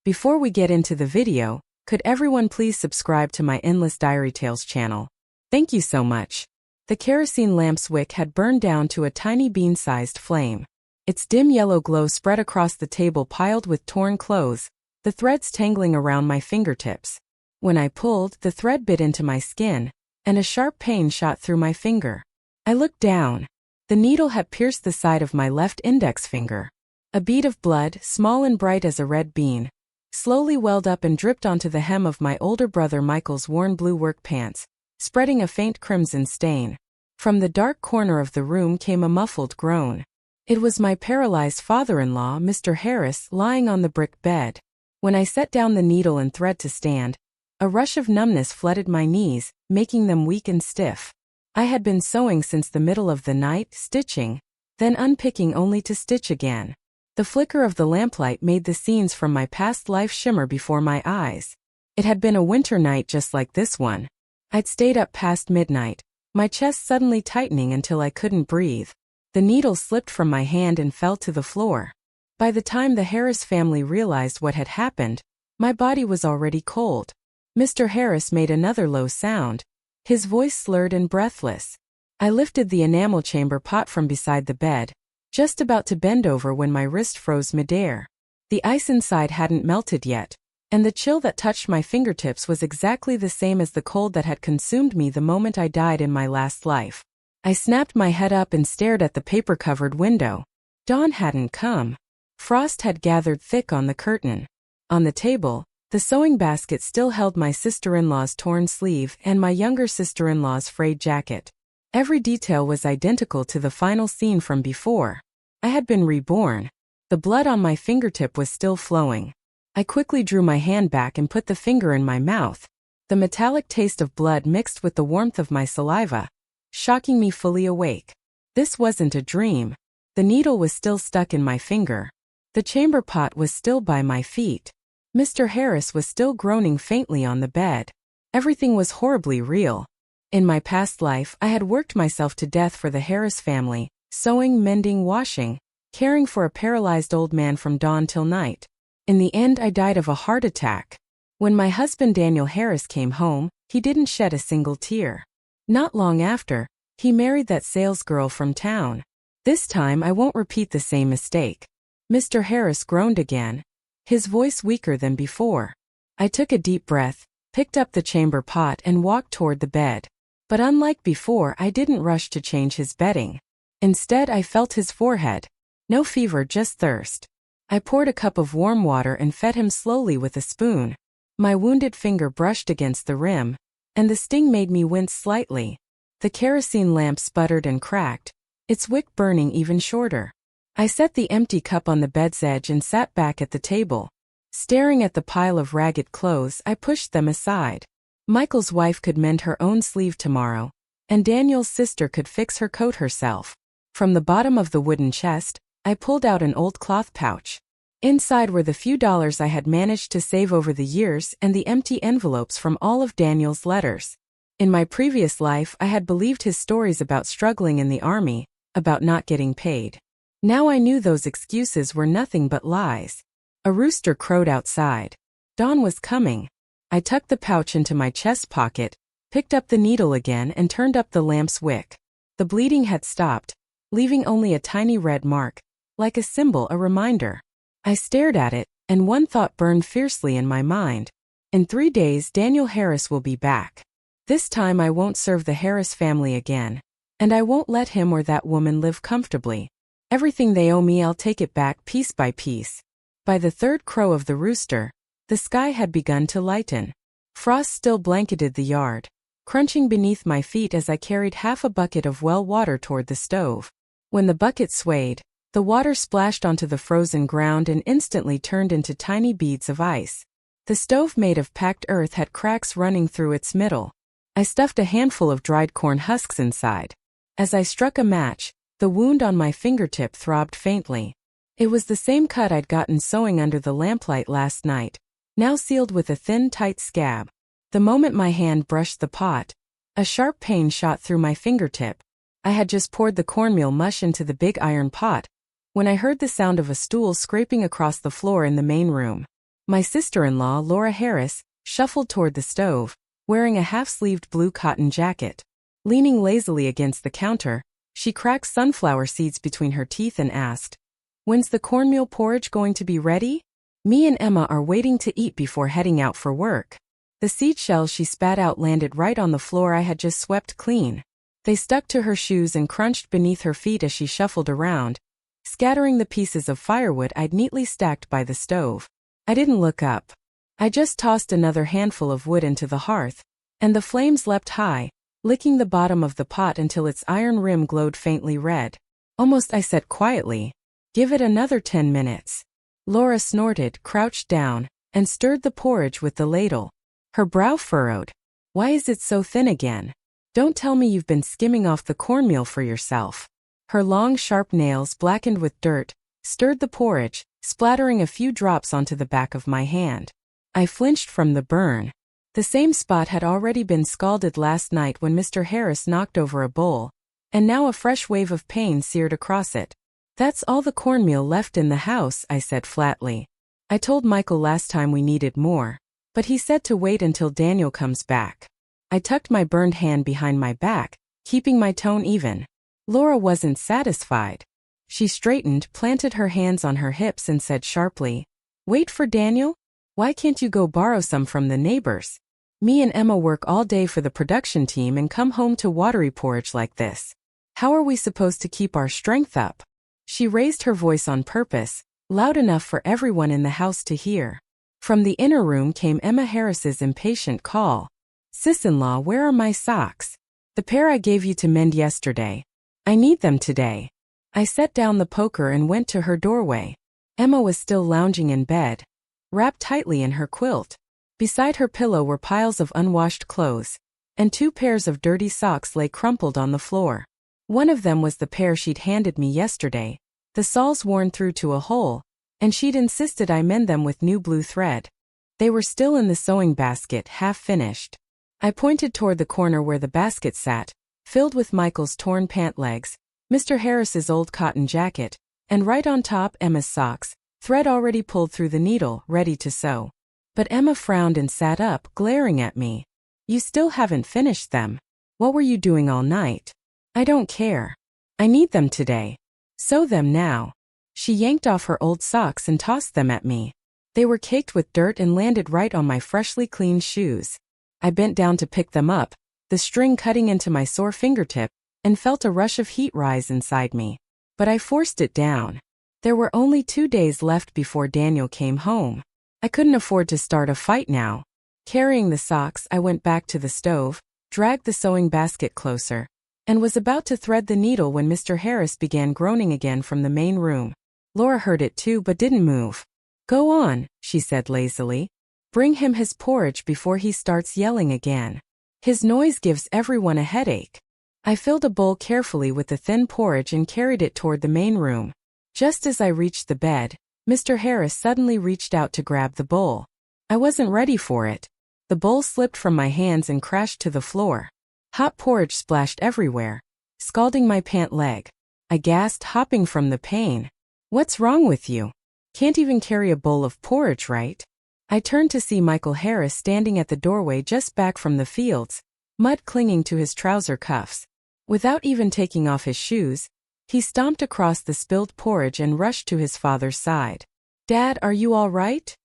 Before we get into the video, could everyone please subscribe to my Endless Diary Tales channel? Thank you so much. The kerosene lamp's wick had burned down to a tiny bean-sized flame. Its dim yellow glow spread across the table piled with torn clothes, the threads tangling around my fingertips. When I pulled, the thread bit into my skin, and a sharp pain shot through my finger. I looked down. The needle had pierced the side of my left index finger. A bead of blood, small and bright as a red bean, slowly welled up and dripped onto the hem of my older brother Michael's worn blue work pants, spreading a faint crimson stain. From the dark corner of the room came a muffled groan. It was my paralyzed father-in-law, Mr. Harris, lying on the brick bed. When I set down the needle and thread to stand, a rush of numbness flooded my knees, making them weak and stiff. I had been sewing since the middle of the night, stitching, then unpicking only to stitch again. The flicker of the lamplight made the scenes from my past life shimmer before my eyes. It had been a winter night just like this one. I'd stayed up past midnight, my chest suddenly tightening until I couldn't breathe. The needle slipped from my hand and fell to the floor. By the time the Harris family realized what had happened, my body was already cold. Mr. Harris made another low sound, his voice slurred and breathless. I lifted the enamel chamber pot from beside the bed, just about to bend over when my wrist froze midair. The ice inside hadn't melted yet, and the chill that touched my fingertips was exactly the same as the cold that had consumed me the moment I died in my last life. I snapped my head up and stared at the paper-covered window. Dawn hadn't come. Frost had gathered thick on the curtain. On the table, the sewing basket still held my sister-in-law's torn sleeve and my younger sister-in-law's frayed jacket. Every detail was identical to the final scene from before. I had been reborn. The blood on my fingertip was still flowing. I quickly drew my hand back and put the finger in my mouth. The metallic taste of blood mixed with the warmth of my saliva, shocking me fully awake. This wasn't a dream. The needle was still stuck in my finger. The chamber pot was still by my feet. Mr. Harris was still groaning faintly on the bed. Everything was horribly real. In my past life, I had worked myself to death for the Harris family, sewing, mending, washing, caring for a paralyzed old man from dawn till night. In the end, I died of a heart attack. When my husband Daniel Harris came home, he didn't shed a single tear. Not long after, he married that salesgirl from town. This time I won't repeat the same mistake. Mr. Harris groaned again, his voice weaker than before. I took a deep breath, picked up the chamber pot and walked toward the bed. But unlike before, I didn't rush to change his bedding. Instead, I felt his forehead. No fever, just thirst. I poured a cup of warm water and fed him slowly with a spoon. My wounded finger brushed against the rim, and the sting made me wince slightly. The kerosene lamp sputtered and cracked, its wick burning even shorter. I set the empty cup on the bed's edge and sat back at the table. Staring at the pile of ragged clothes, I pushed them aside. Michael's wife could mend her own sleeve tomorrow, and Daniel's sister could fix her coat herself. From the bottom of the wooden chest, I pulled out an old cloth pouch. Inside were the few dollars I had managed to save over the years and the empty envelopes from all of Daniel's letters. In my previous life, I had believed his stories about struggling in the army, about not getting paid. Now I knew those excuses were nothing but lies. A rooster crowed outside. Dawn was coming. I tucked the pouch into my chest pocket, picked up the needle again and turned up the lamp's wick. The bleeding had stopped, leaving only a tiny red mark, like a symbol, a reminder. I stared at it, and one thought burned fiercely in my mind. In 3 days, Daniel Harris will be back. This time I won't serve the Harris family again, and I won't let him or that woman live comfortably. Everything they owe me, I'll take it back piece by piece. By the third crow of the rooster, the sky had begun to lighten. Frost still blanketed the yard, crunching beneath my feet as I carried half a bucket of well water toward the stove. When the bucket swayed, the water splashed onto the frozen ground and instantly turned into tiny beads of ice. The stove made of packed earth had cracks running through its middle. I stuffed a handful of dried corn husks inside. As I struck a match, the wound on my fingertip throbbed faintly. It was the same cut I'd gotten sewing under the lamplight last night, now sealed with a thin, tight scab. The moment my hand brushed the pot, a sharp pain shot through my fingertip. I had just poured the cornmeal mush into the big iron pot when I heard the sound of a stool scraping across the floor in the main room. My sister-in-law, Laura Harris, shuffled toward the stove, wearing a half-sleeved blue cotton jacket. Leaning lazily against the counter, she cracked sunflower seeds between her teeth and asked, "When's the cornmeal porridge going to be ready?" Me and Emma are waiting to eat before heading out for work. The seed shells she spat out landed right on the floor I had just swept clean. They stuck to her shoes and crunched beneath her feet as she shuffled around, scattering the pieces of firewood I'd neatly stacked by the stove. I didn't look up. I just tossed another handful of wood into the hearth, and the flames leapt high, licking the bottom of the pot until its iron rim glowed faintly red. "Almost," I said quietly. "Give it another 10 minutes. Laura snorted, crouched down, and stirred the porridge with the ladle. Her brow furrowed. "Why is it so thin again? Don't tell me you've been skimming off the cornmeal for yourself." Her long, sharp nails, blackened with dirt, stirred the porridge, splattering a few drops onto the back of my hand. I flinched from the burn. The same spot had already been scalded last night when Mr. Harris knocked over a bowl, and now a fresh wave of pain seared across it. "That's all the cornmeal left in the house," I said flatly. "I told Michael last time we needed more, but he said to wait until Daniel comes back." I tucked my burned hand behind my back, keeping my tone even. Laura wasn't satisfied. She straightened, planted her hands on her hips and said sharply, "Wait for Daniel? Why can't you go borrow some from the neighbors? Me and Emma work all day for the production team and come home to watery porridge like this. How are we supposed to keep our strength up?" She raised her voice on purpose, loud enough for everyone in the house to hear. From the inner room came Emma Harris's impatient call. "Sis-in-law, where are my socks? The pair I gave you to mend yesterday. I need them today." I set down the poker and went to her doorway. Emma was still lounging in bed, wrapped tightly in her quilt. Beside her pillow were piles of unwashed clothes, and 2 pairs of dirty socks lay crumpled on the floor. One of them was the pair she'd handed me yesterday, the soles worn through to a hole, and she'd insisted I mend them with new blue thread. They were still in the sewing basket, half finished. I pointed toward the corner where the basket sat, filled with Michael's torn pant legs, Mr. Harris's old cotton jacket, and right on top Emma's socks, thread already pulled through the needle, ready to sew. But Emma frowned and sat up, glaring at me. "You still haven't finished them. What were you doing all night?" "I don't care. I need them today. Sew them now." She yanked off her old socks and tossed them at me. They were caked with dirt and landed right on my freshly cleaned shoes. I bent down to pick them up, the string cutting into my sore fingertip, and felt a rush of heat rise inside me. But I forced it down. There were only 2 days left before Daniel came home. I couldn't afford to start a fight now. Carrying the socks, I went back to the stove, dragged the sewing basket closer, and was about to thread the needle when Mr. Harris began groaning again from the main room. Laura heard it too but didn't move. "Go on," she said lazily. "Bring him his porridge before he starts yelling again. His noise gives everyone a headache." I filled a bowl carefully with the thin porridge and carried it toward the main room. Just as I reached the bed, Mr. Harris suddenly reached out to grab the bowl. I wasn't ready for it. The bowl slipped from my hands and crashed to the floor. Hot porridge splashed everywhere, scalding my pant leg. I gasped, hopping from the pain. "What's wrong with you? Can't even carry a bowl of porridge, right?" I turned to see Michael Harris standing at the doorway just back from the fields, mud clinging to his trouser cuffs. Without even taking off his shoes, he stomped across the spilled porridge and rushed to his father's side. "Dad, are you all right?"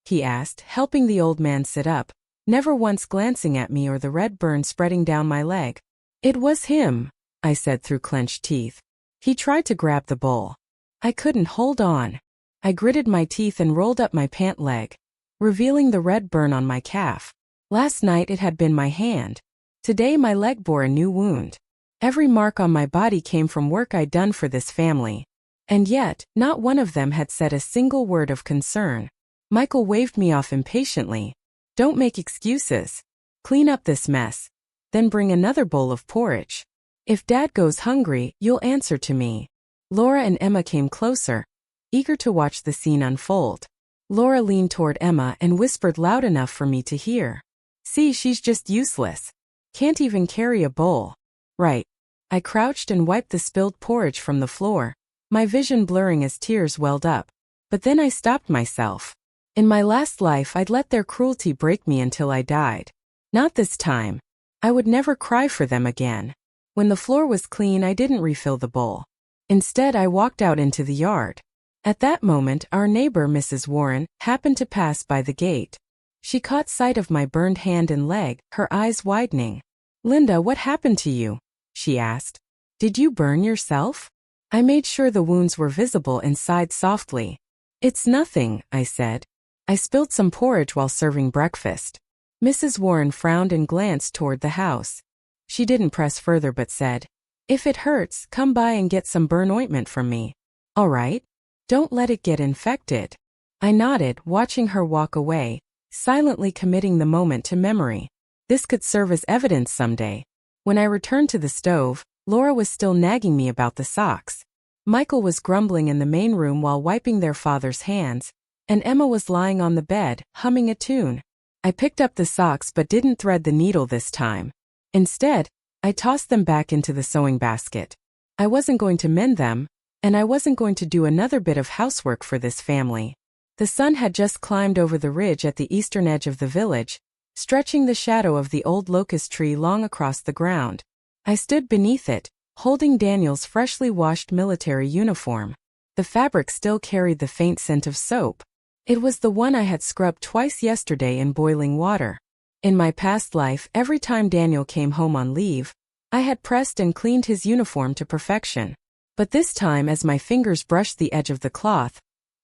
he asked, helping the old man sit up, never once glancing at me or the red burn spreading down my leg. "It was him," I said through clenched teeth. "He tried to grab the bowl. I couldn't hold on." I gritted my teeth and rolled up my pant leg, revealing the red burn on my calf. Last night it had been my hand. Today my leg bore a new wound. Every mark on my body came from work I'd done for this family. And yet, not one of them had said a single word of concern. Michael waved me off impatiently. "Don't make excuses. Clean up this mess. Then bring another bowl of porridge. If Dad goes hungry, you'll answer to me." Laura and Emma came closer, eager to watch the scene unfold. Laura leaned toward Emma and whispered loud enough for me to hear. "See, she's just useless. Can't even carry a bowl." "Right." I crouched and wiped the spilled porridge from the floor, my vision blurring as tears welled up. But then I stopped myself. In my last life, I'd let their cruelty break me until I died. Not this time. I would never cry for them again. When the floor was clean, I didn't refill the bowl. Instead, I walked out into the yard. At that moment, our neighbor, Mrs. Warren, happened to pass by the gate. She caught sight of my burned hand and leg, her eyes widening. "Linda, what happened to you?" she asked. "Did you burn yourself?" I made sure the wounds were visible and sighed softly. "It's nothing," I said. "I spilled some porridge while serving breakfast." Mrs. Warren frowned and glanced toward the house. She didn't press further but said, "If it hurts, come by and get some burn ointment from me." "All right. Don't let it get infected." I nodded, watching her walk away, silently committing the moment to memory. This could serve as evidence someday. When I returned to the stove, Laura was still nagging me about the socks. Michael was grumbling in the main room while wiping their father's hands, and Emma was lying on the bed, humming a tune. I picked up the socks but didn't thread the needle this time. Instead, I tossed them back into the sewing basket. I wasn't going to mend them, and I wasn't going to do another bit of housework for this family. The sun had just climbed over the ridge at the eastern edge of the village, stretching the shadow of the old locust tree long across the ground. I stood beneath it, holding Daniel's freshly washed military uniform. The fabric still carried the faint scent of soap. It was the one I had scrubbed twice yesterday in boiling water. In my past life, every time Daniel came home on leave, I had pressed and cleaned his uniform to perfection. But this time, as my fingers brushed the edge of the cloth,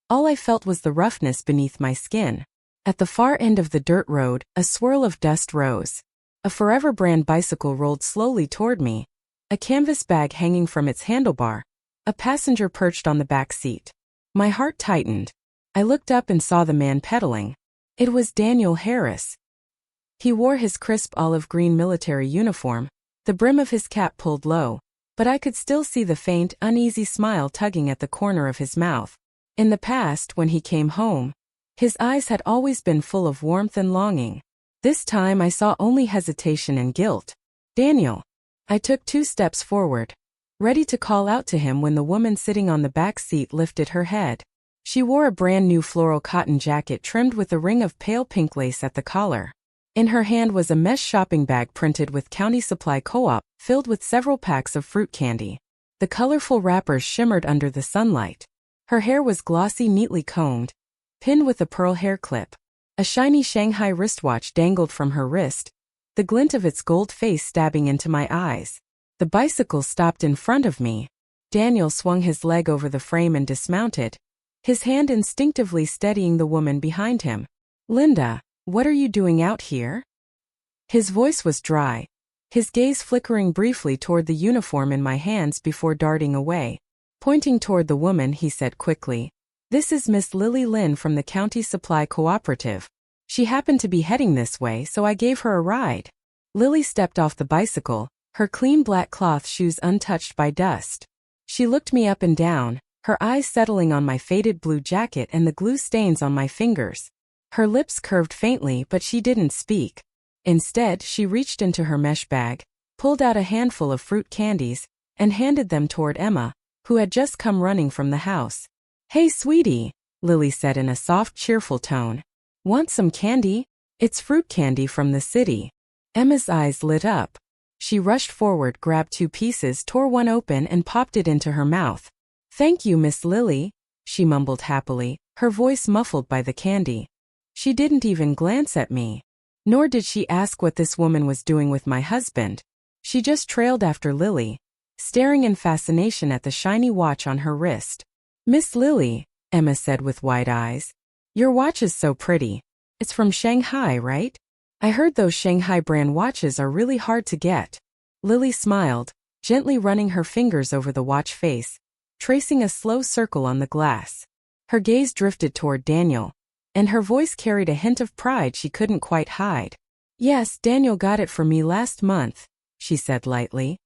all I felt was the roughness beneath my skin. At the far end of the dirt road, a swirl of dust rose. A Forever brand bicycle rolled slowly toward me, a canvas bag hanging from its handlebar, a passenger perched on the back seat. My heart tightened. I looked up and saw the man pedaling. It was Daniel Harris. He wore his crisp olive-green military uniform, the brim of his cap pulled low, but I could still see the faint, uneasy smile tugging at the corner of his mouth. In the past, when he came home, his eyes had always been full of warmth and longing. This time I saw only hesitation and guilt. "Daniel." I took 2 steps forward, ready to call out to him when the woman sitting on the back seat lifted her head. She wore a brand new floral cotton jacket trimmed with a ring of pale pink lace at the collar. In her hand was a mesh shopping bag printed with County Supply Co-op, filled with several packs of fruit candy. The colorful wrappers shimmered under the sunlight. Her hair was glossy, neatly combed, pinned with a pearl hair clip. A shiny Shanghai wristwatch dangled from her wrist, the glint of its gold face stabbing into my eyes. The bicycle stopped in front of me. Daniel swung his leg over the frame and dismounted, his hand instinctively steadying the woman behind him. "Linda, what are you doing out here?" His voice was dry, his gaze flickering briefly toward the uniform in my hands before darting away. Pointing toward the woman, he said quickly, "This is Miss Lily Lynn from the County Supply Cooperative. She happened to be heading this way, so I gave her a ride." Lily stepped off the bicycle, her clean black cloth shoes untouched by dust. She looked me up and down, her eyes settling on my faded blue jacket and the glue stains on my fingers. Her lips curved faintly, but she didn't speak. Instead, she reached into her mesh bag, pulled out a handful of fruit candies, and handed them toward Emma, who had just come running from the house. "Hey, sweetie," Lily said in a soft, cheerful tone. "Want some candy? It's fruit candy from the city." Emma's eyes lit up. She rushed forward, grabbed 2 pieces, tore one open, and popped it into her mouth. "Thank you, Miss Lily," she mumbled happily, her voice muffled by the candy. She didn't even glance at me. Nor did she ask what this woman was doing with my husband. She just trailed after Lily, staring in fascination at the shiny watch on her wrist. "Miss Lily," Emma said with wide eyes, "your watch is so pretty. It's from Shanghai, right? I heard those Shanghai brand watches are really hard to get." Lily smiled, gently running her fingers over the watch face, tracing a slow circle on the glass. Her gaze drifted toward Daniel, and her voice carried a hint of pride she couldn't quite hide. "Yes, Daniel got it for me last month," she said lightly.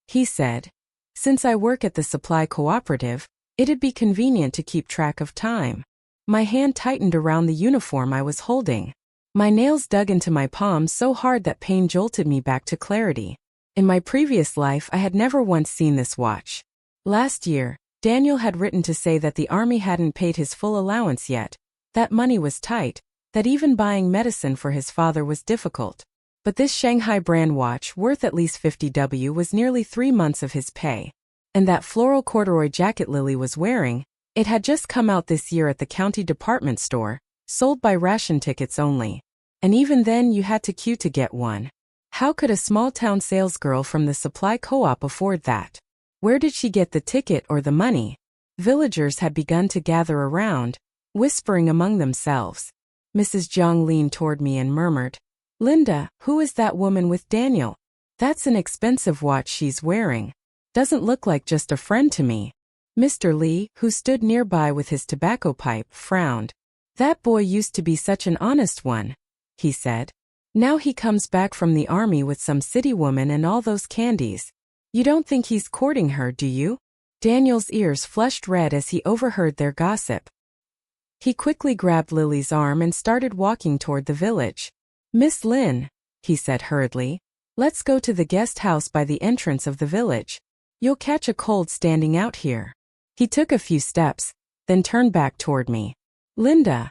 He said, "Since I work at the supply cooperative, it'd be convenient to keep track of time." My hand tightened around the uniform I was holding. My nails dug into my palms so hard that pain jolted me back to clarity. In my previous life, I had never once seen this watch. Last year, Daniel had written to say that the army hadn't paid his full allowance yet, That money was tight, that even buying medicine for his father was difficult. But this Shanghai brand watch worth at least $50 was nearly 3 months of his pay. And that floral corduroy jacket Lily was wearing, it had just come out this year at the county department store, sold by ration tickets only. And even then you had to queue to get one. How could a small-town salesgirl from the supply co-op afford that? Where did she get the ticket or the money? Villagers had begun to gather around, whispering among themselves. Mrs. Jiang leaned toward me and murmured, "Linda, who is that woman with Daniel? That's an expensive watch she's wearing. Doesn't look like just a friend to me." Mr. Li, who stood nearby with his tobacco pipe, frowned. "That boy used to be such an honest one," he said. "Now he comes back from the army with some city woman and all those candies. You don't think he's courting her, do you?" Daniel's ears flushed red as he overheard their gossip. He quickly grabbed Lily's arm and started walking toward the village. "Miss Lin," he said hurriedly, "let's go to the guest house by the entrance of the village. You'll catch a cold standing out here." He took a few steps, then turned back toward me. "Linda,"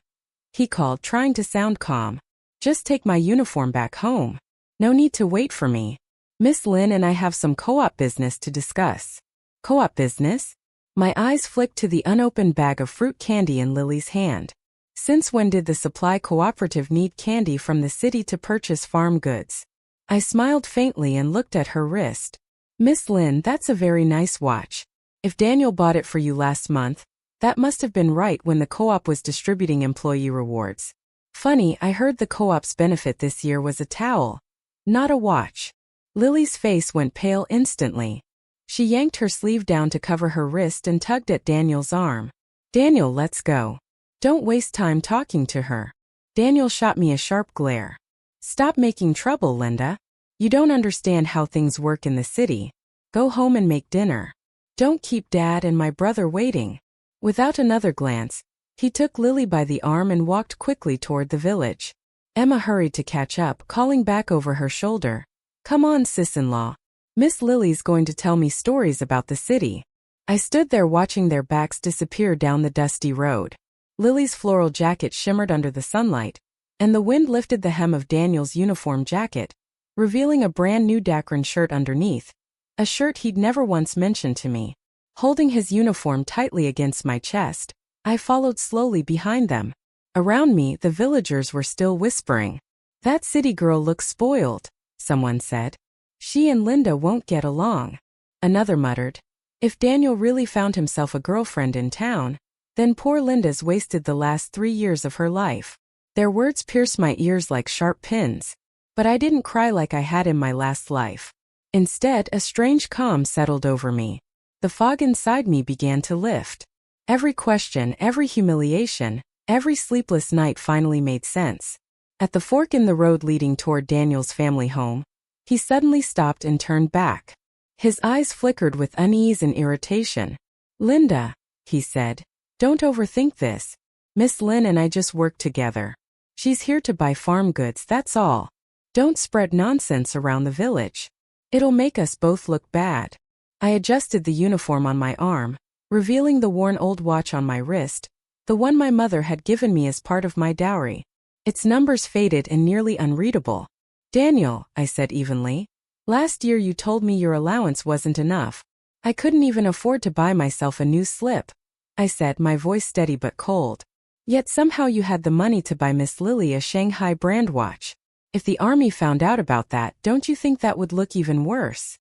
he called, trying to sound calm, "just take my uniform back home. No need to wait for me. Miss Lin and I have some co-op business to discuss." "Co-op business?" My eyes flicked to the unopened bag of fruit candy in Lily's hand. Since when did the supply cooperative need candy from the city to purchase farm goods? I smiled faintly and looked at her wrist. "Miss Lin, that's a very nice watch. If Daniel bought it for you last month, that must have been right when the co-op was distributing employee rewards. Funny, I heard the co-op's benefit this year was a towel, not a watch." Lily's face went pale instantly. She yanked her sleeve down to cover her wrist and tugged at Daniel's arm. "Daniel, let's go. Don't waste time talking to her." Daniel shot me a sharp glare. "Stop making trouble, Linda. You don't understand how things work in the city. Go home and make dinner. Don't keep Dad and my brother waiting." Without another glance, he took Lily by the arm and walked quickly toward the village. Emma hurried to catch up, calling back over her shoulder, "Come on, sis-in-law. Miss Lily's going to tell me stories about the city." I stood there watching their backs disappear down the dusty road. Lily's floral jacket shimmered under the sunlight, and the wind lifted the hem of Daniel's uniform jacket, revealing a brand new Dacron shirt underneath, a shirt he'd never once mentioned to me. Holding his uniform tightly against my chest, I followed slowly behind them. Around me, the villagers were still whispering. "That city girl looks spoiled," someone said. "She and Linda won't get along." Another muttered, "If Daniel really found himself a girlfriend in town, then poor Linda's wasted the last 3 years of her life." Their words pierced my ears like sharp pins. But I didn't cry like I had in my last life. Instead, a strange calm settled over me. The fog inside me began to lift. Every question, every humiliation, every sleepless night finally made sense. At the fork in the road leading toward Daniel's family home, he suddenly stopped and turned back. His eyes flickered with unease and irritation. "Linda," he said, "don't overthink this. Miss Lin and I just work together. She's here to buy farm goods, that's all. Don't spread nonsense around the village. It'll make us both look bad." I adjusted the uniform on my arm, revealing the worn old watch on my wrist, the one my mother had given me as part of my dowry. Its numbers faded and nearly unreadable. "Daniel," I said evenly, "last year you told me your allowance wasn't enough. I couldn't even afford to buy myself a new slip," I said, my voice steady but cold. "Yet somehow you had the money to buy Miss Lily a Shanghai brand watch. If the army found out about that, don't you think that would look even worse?"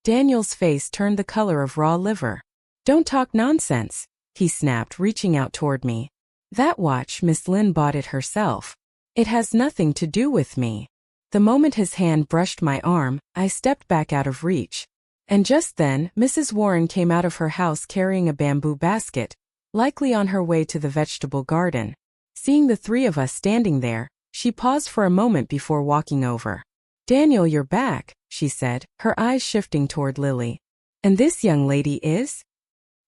Daniel's face turned the color of raw liver. "Don't talk nonsense," he snapped, reaching out toward me. "That watch, Miss Lin bought it herself. It has nothing to do with me." The moment his hand brushed my arm, I stepped back out of reach. And just then, Mrs. Warren came out of her house carrying a bamboo basket, likely on her way to the vegetable garden. Seeing the three of us standing there, she paused for a moment before walking over. "Daniel, you're back," she said, her eyes shifting toward Lily. "And this young lady is?"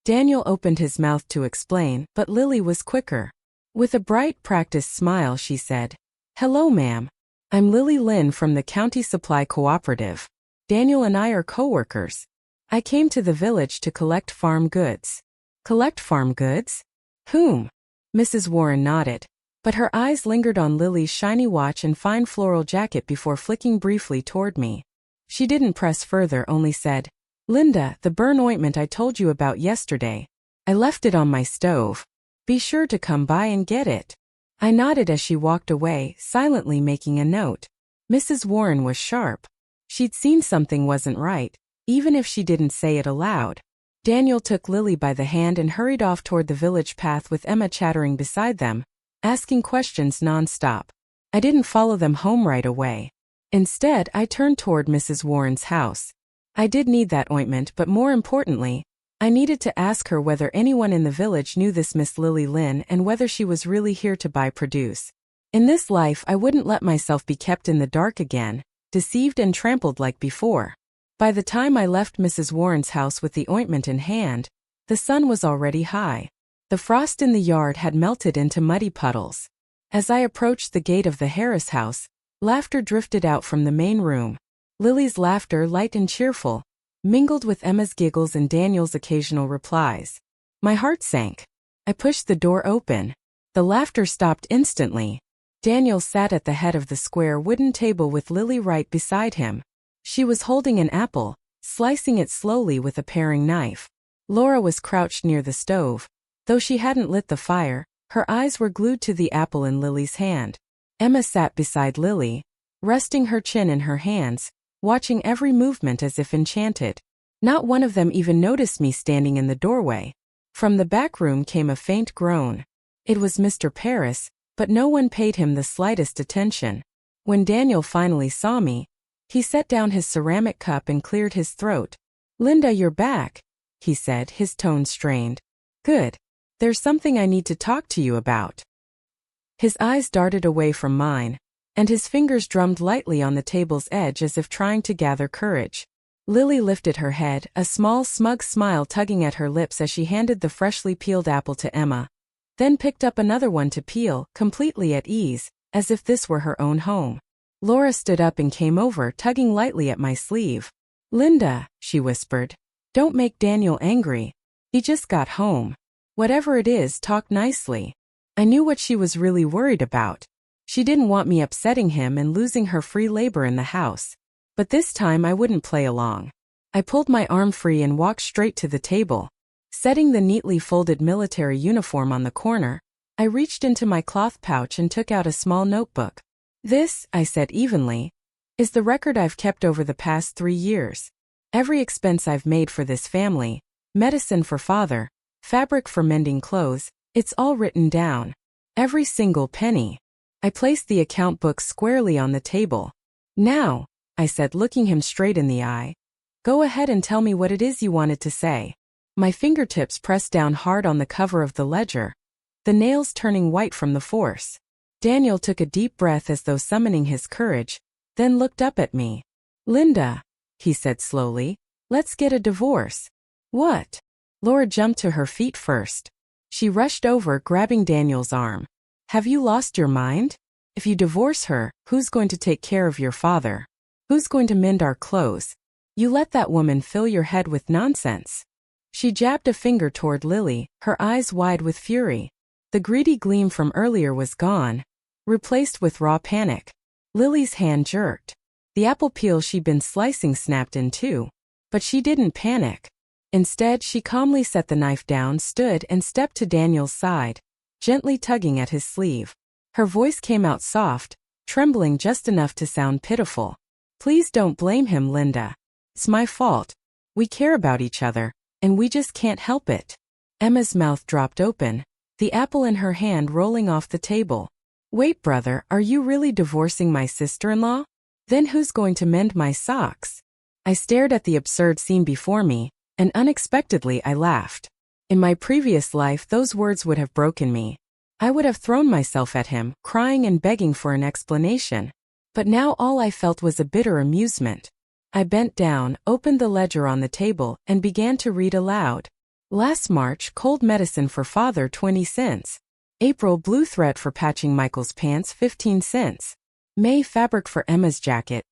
Daniel opened his mouth to explain, but Lily was quicker. With a bright, practiced smile, she said, "Hello, ma'am. I'm Lily Lin from the County Supply Cooperative. Daniel and I are co-workers. I came to the village to collect farm goods." "Collect farm goods? Whom?" Mrs. Warren nodded. But her eyes lingered on Lily's shiny watch and fine floral jacket before flicking briefly toward me. She didn't press further, only said, "Linda, the burn ointment I told you about yesterday. I left it on my stove. Be sure to come by and get it." I nodded as she walked away, silently making a note. Mrs. Warren was sharp. She'd seen something wasn't right, even if she didn't say it aloud. Daniel took Lily by the hand and hurried off toward the village path with Emma chattering beside them, asking questions non-stop. I didn't follow them home right away. Instead, I turned toward Mrs. Warren's house. I did need that ointment, but more importantly, I needed to ask her whether anyone in the village knew this Miss Lily Lynn and whether she was really here to buy produce. In this life, I wouldn't let myself be kept in the dark again, deceived and trampled like before. By the time I left Mrs. Warren's house with the ointment in hand, the sun was already high. The frost in the yard had melted into muddy puddles. As I approached the gate of the Harris house, laughter drifted out from the main room. Lily's laughter, light and cheerful, mingled with Emma's giggles and Daniel's occasional replies. My heart sank. I pushed the door open. The laughter stopped instantly. Daniel sat at the head of the square wooden table with Lily right beside him. She was holding an apple, slicing it slowly with a paring knife. Laura was crouched near the stove. Though she hadn't lit the fire, her eyes were glued to the apple in Lily's hand. Emma sat beside Lily, resting her chin in her hands, watching every movement as if enchanted. Not one of them even noticed me standing in the doorway. From the back room came a faint groan. It was Mr. Paris, but no one paid him the slightest attention. When Daniel finally saw me, he set down his ceramic cup and cleared his throat. "Linda, you're back," he said, his tone strained. "Good. There's something I need to talk to you about." His eyes darted away from mine, and his fingers drummed lightly on the table's edge as if trying to gather courage. Lily lifted her head, a small smug smile tugging at her lips as she handed the freshly peeled apple to Emma, then picked up another one to peel, completely at ease, as if this were her own home. Laura stood up and came over, tugging lightly at my sleeve. "Linda," she whispered, "don't make Daniel angry. He just got home. Whatever it is, talk nicely." I knew what she was really worried about. She didn't want me upsetting him and losing her free labor in the house. But this time I wouldn't play along. I pulled my arm free and walked straight to the table. Setting the neatly folded military uniform on the corner, I reached into my cloth pouch and took out a small notebook. "This," I said evenly, "is the record I've kept over the past 3 years. Every expense I've made for this family, medicine for father, fabric for mending clothes, it's all written down. Every single penny." I placed the account book squarely on the table. "Now," I said, looking him straight in the eye, "go ahead and tell me what it is you wanted to say." My fingertips pressed down hard on the cover of the ledger, the nails turning white from the force. Daniel took a deep breath as though summoning his courage, then looked up at me. "Linda," he said slowly, "let's get a divorce." "What?" Laura jumped to her feet first. She rushed over, grabbing Daniel's arm. "Have you lost your mind? If you divorce her, who's going to take care of your father? Who's going to mend our clothes? You let that woman fill your head with nonsense." She jabbed a finger toward Lily, her eyes wide with fury. The greedy gleam from earlier was gone, replaced with raw panic. Lily's hand jerked. The apple peel she'd been slicing snapped in two. But she didn't panic. Instead, she calmly set the knife down, stood, and stepped to Daniel's side, gently tugging at his sleeve. Her voice came out soft, trembling just enough to sound pitiful. "Please don't blame him, Linda. It's my fault. We care about each other, and we just can't help it." Emma's mouth dropped open, the apple in her hand rolling off the table. "Wait, brother, are you really divorcing my sister-in-law? Then who's going to mend my socks?" I stared at the absurd scene before me, and unexpectedly I laughed. In my previous life, those words would have broken me. I would have thrown myself at him, crying and begging for an explanation. But now all I felt was a bitter amusement. I bent down, opened the ledger on the table, and began to read aloud. "Last March, cold medicine for father, 20 cents. April, blue thread for patching Michael's pants, 15 cents. May, fabric for Emma's jacket,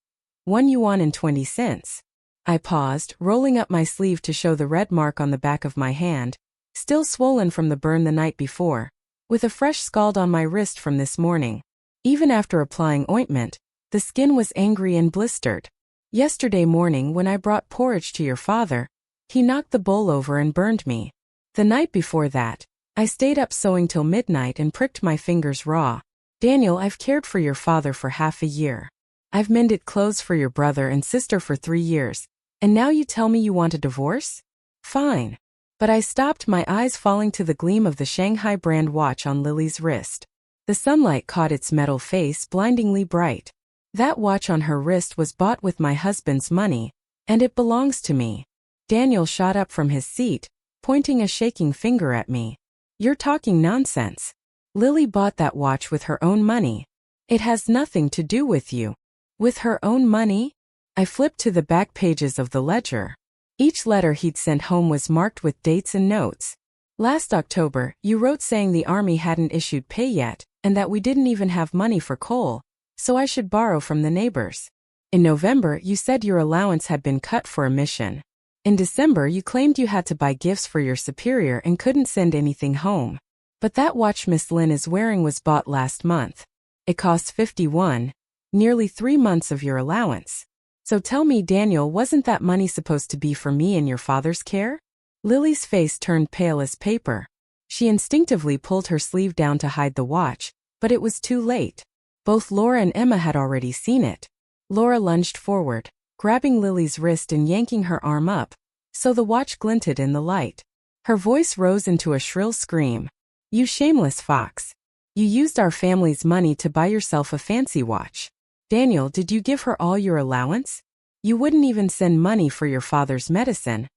1 yuan and 20 cents. I paused, rolling up my sleeve to show the red mark on the back of my hand, still swollen from the burn the night before. with a fresh scald on my wrist from this morning. Even after applying ointment, the skin was angry and blistered. Yesterday morning when I brought porridge to your father, he knocked the bowl over and burned me. The night before that, I stayed up sewing till midnight and pricked my fingers raw. Daniel, I've cared for your father for half a year. I've mended clothes for your brother and sister for 3 years, and now you tell me you want a divorce? Fine. But I stopped, my eyes falling to the gleam of the Shanghai brand watch on Lily's wrist. The sunlight caught its metal face blindingly bright. That watch on her wrist was bought with my husband's money, and it belongs to me. Daniel shot up from his seat, pointing a shaking finger at me. You're talking nonsense. Lily bought that watch with her own money. It has nothing to do with you. With her own money? I flipped to the back pages of the ledger. Each letter he'd sent home was marked with dates and notes. Last October, you wrote saying the army hadn't issued pay yet, and that we didn't even have money for coal, so I should borrow from the neighbors. In November, you said your allowance had been cut for a mission. In December, you claimed you had to buy gifts for your superior and couldn't send anything home. But that watch Miss Lynn is wearing was bought last month. It costs 51, nearly 3 months of your allowance. So tell me, Daniel, wasn't that money supposed to be for me and your father's care? Lily's face turned pale as paper. She instinctively pulled her sleeve down to hide the watch, but it was too late. Both Laura and Emma had already seen it. Laura lunged forward, grabbing Lily's wrist and yanking her arm up, so the watch glinted in the light. Her voice rose into a shrill scream. You shameless fox. You used our family's money to buy yourself a fancy watch. Daniel, did you give her all your allowance? You wouldn't even send money for your father's medicine.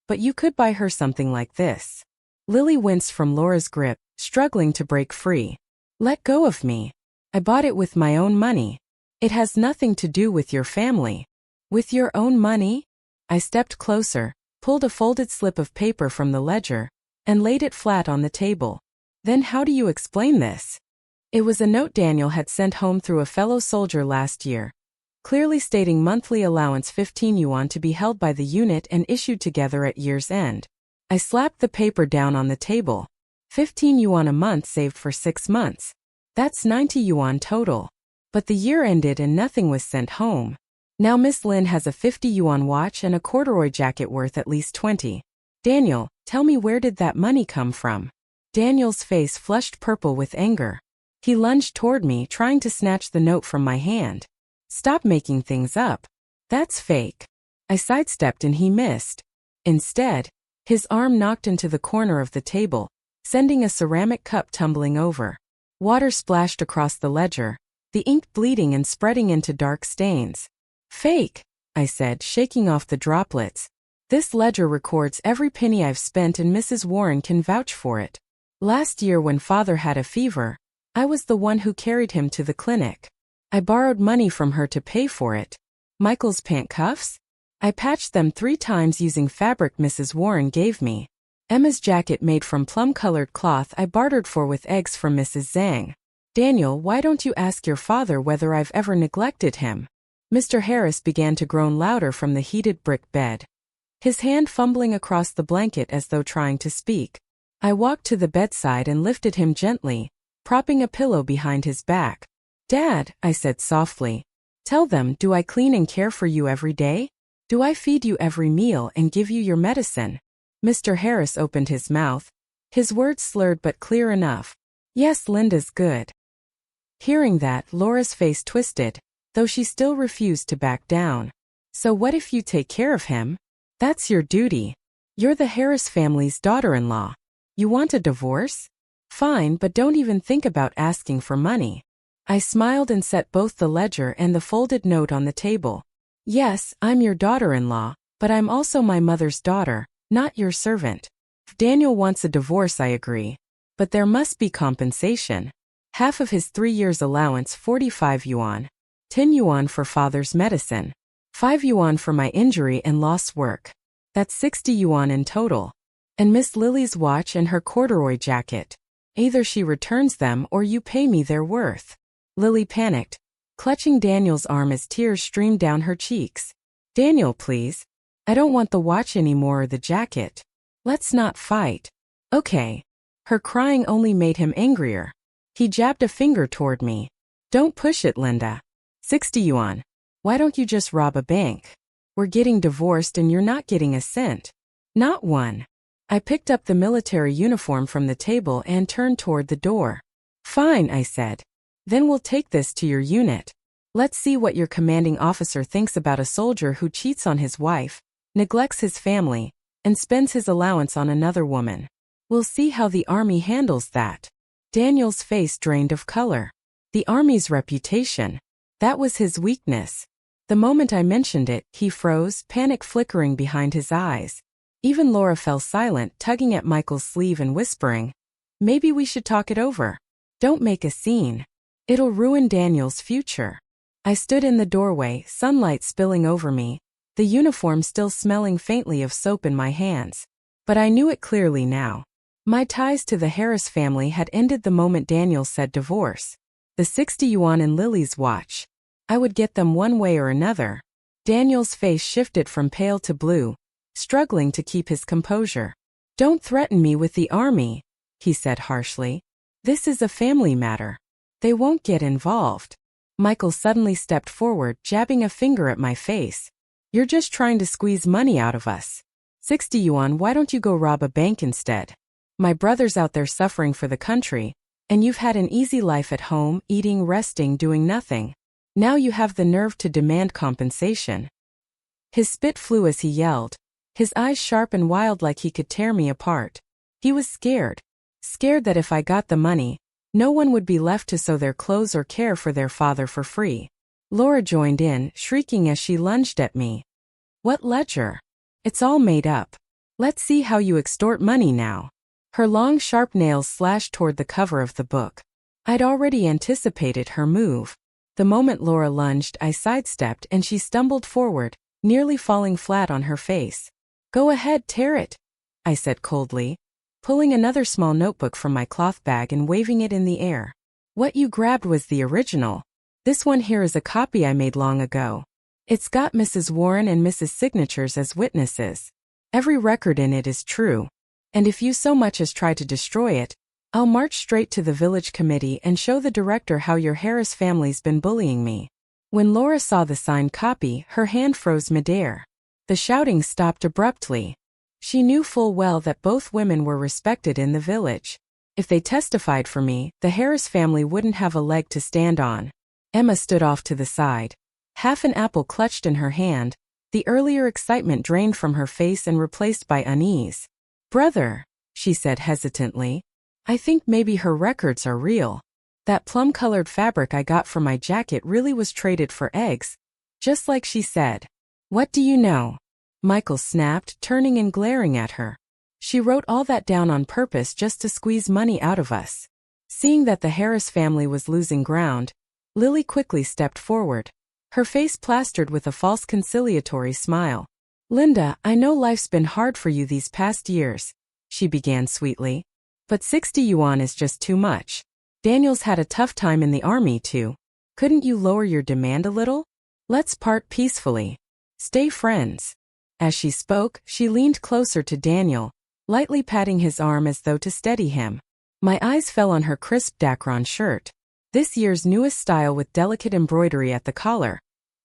But you could buy her something like this. Lily winced from Laura's grip, struggling to break free. Let go of me. I bought it with my own money. It has nothing to do with your family. With your own money? I stepped closer, pulled a folded slip of paper from the ledger, and laid it flat on the table. Then how do you explain this? It was a note Daniel had sent home through a fellow soldier last year, clearly stating monthly allowance 15 yuan to be held by the unit and issued together at year's end. I slapped the paper down on the table. 15 yuan a month saved for 6 months. That's 90 yuan total. But the year ended and nothing was sent home. Now Miss Lynn has a 50 yuan watch and a corduroy jacket worth at least 20. Daniel, tell me, where did that money come from? Daniel's face flushed purple with anger. He lunged toward me, trying to snatch the note from my hand. Stop making things up. That's fake. I sidestepped and he missed. Instead, his arm knocked into the corner of the table, sending a ceramic cup tumbling over. Water splashed across the ledger, the ink bleeding and spreading into dark stains. Fake, I said, shaking off the droplets. This ledger records every penny I've spent and Mrs. Warren can vouch for it. Last year when father had a fever, I was the one who carried him to the clinic. I borrowed money from her to pay for it. Michael's pant cuffs? I patched them 3 times using fabric Mrs. Warren gave me. Emma's jacket made from plum-colored cloth I bartered for with eggs from Mrs. Zhang. Daniel, why don't you ask your father whether I've ever neglected him? Mr. Harris began to groan louder from the heated brick bed, his hand fumbling across the blanket as though trying to speak. I walked to the bedside and lifted him gently, propping a pillow behind his back. Dad, I said softly, tell them, do I clean and care for you every day? Do I feed you every meal and give you your medicine? Mr. Harris opened his mouth, his words slurred but clear enough. Yes, Linda's good. Hearing that, Laura's face twisted, though she still refused to back down. So what if you take care of him? That's your duty. You're the Harris family's daughter-in-law. You want a divorce? Fine, but don't even think about asking for money. I smiled and set both the ledger and the folded note on the table. Yes, I'm your daughter-in-law, but I'm also my mother's daughter, not your servant. If Daniel wants a divorce, I agree. But there must be compensation. Half of his 3 years' allowance, 45 yuan. 10 yuan for father's medicine. 5 yuan for my injury and lost work. That's 60 yuan in total. And Miss Lily's watch and her corduroy jacket. Either she returns them or you pay me their worth. Lily panicked, clutching Daniel's arm as tears streamed down her cheeks. Daniel, please. I don't want the watch anymore or the jacket. Let's not fight. Okay. Her crying only made him angrier. He jabbed a finger toward me. Don't push it, Linda. 60 yuan. Why don't you just rob a bank? We're getting divorced and you're not getting a cent. Not one. I picked up the military uniform from the table and turned toward the door. Fine, I said. Then we'll take this to your unit. Let's see what your commanding officer thinks about a soldier who cheats on his wife, neglects his family, and spends his allowance on another woman. We'll see how the army handles that. Daniel's face drained of color. The army's reputation. That was his weakness. The moment I mentioned it, he froze, panic flickering behind his eyes. Even Laura fell silent, tugging at Michael's sleeve and whispering, "Maybe we should talk it over. Don't make a scene. It'll ruin Daniel's future." I stood in the doorway, sunlight spilling over me, the uniform still smelling faintly of soap in my hands. But I knew it clearly now. My ties to the Harris family had ended the moment Daniel said divorce. The 60 yuan in Lily's watch. I would get them one way or another. Daniel's face shifted from pale to blue, struggling to keep his composure. "Don't threaten me with the army," he said harshly. "This is a family matter. They won't get involved." Michael suddenly stepped forward, jabbing a finger at my face. "You're just trying to squeeze money out of us. 60 yuan, why don't you go rob a bank instead? My brother's out there suffering for the country, and you've had an easy life at home, eating, resting, doing nothing. Now you have the nerve to demand compensation." His spit flew as he yelled, his eyes sharp and wild like he could tear me apart. He was scared. Scared that if I got the money, no one would be left to sew their clothes or care for their father for free. Laura joined in, shrieking as she lunged at me. "What ledger? It's all made up. Let's see how you extort money now." Her long, sharp nails slashed toward the cover of the book. I'd already anticipated her move. The moment Laura lunged, I sidestepped and she stumbled forward, nearly falling flat on her face. "Go ahead, tear it," I said coldly, pulling another small notebook from my cloth bag and waving it in the air. "What you grabbed was the original. This one here is a copy I made long ago. It's got Mrs. Warren and Mrs. signatures as witnesses. Every record in it is true. And if you so much as try to destroy it, I'll march straight to the village committee and show the director how your Harris family's been bullying me." When Laura saw the signed copy, her hand froze midair. The shouting stopped abruptly. She knew full well that both women were respected in the village. If they testified for me, the Harris family wouldn't have a leg to stand on. Emma stood off to the side. Half an apple clutched in her hand, the earlier excitement drained from her face and replaced by unease. "Brother," she said hesitantly, "I think maybe her records are real. That plum-colored fabric I got for my jacket really was traded for eggs, just like she said." "What do you know?" Michael snapped, turning and glaring at her. "She wrote all that down on purpose just to squeeze money out of us." Seeing that the Harris family was losing ground, Lily quickly stepped forward, her face plastered with a false conciliatory smile. "Linda, I know life's been hard for you these past years," she began sweetly, "but 60 yuan is just too much. Daniel's had a tough time in the army too. Couldn't you lower your demand a little? Let's part peacefully. Stay friends." As she spoke, she leaned closer to Daniel, lightly patting his arm as though to steady him. My eyes fell on her crisp Dacron shirt, this year's newest style with delicate embroidery at the collar,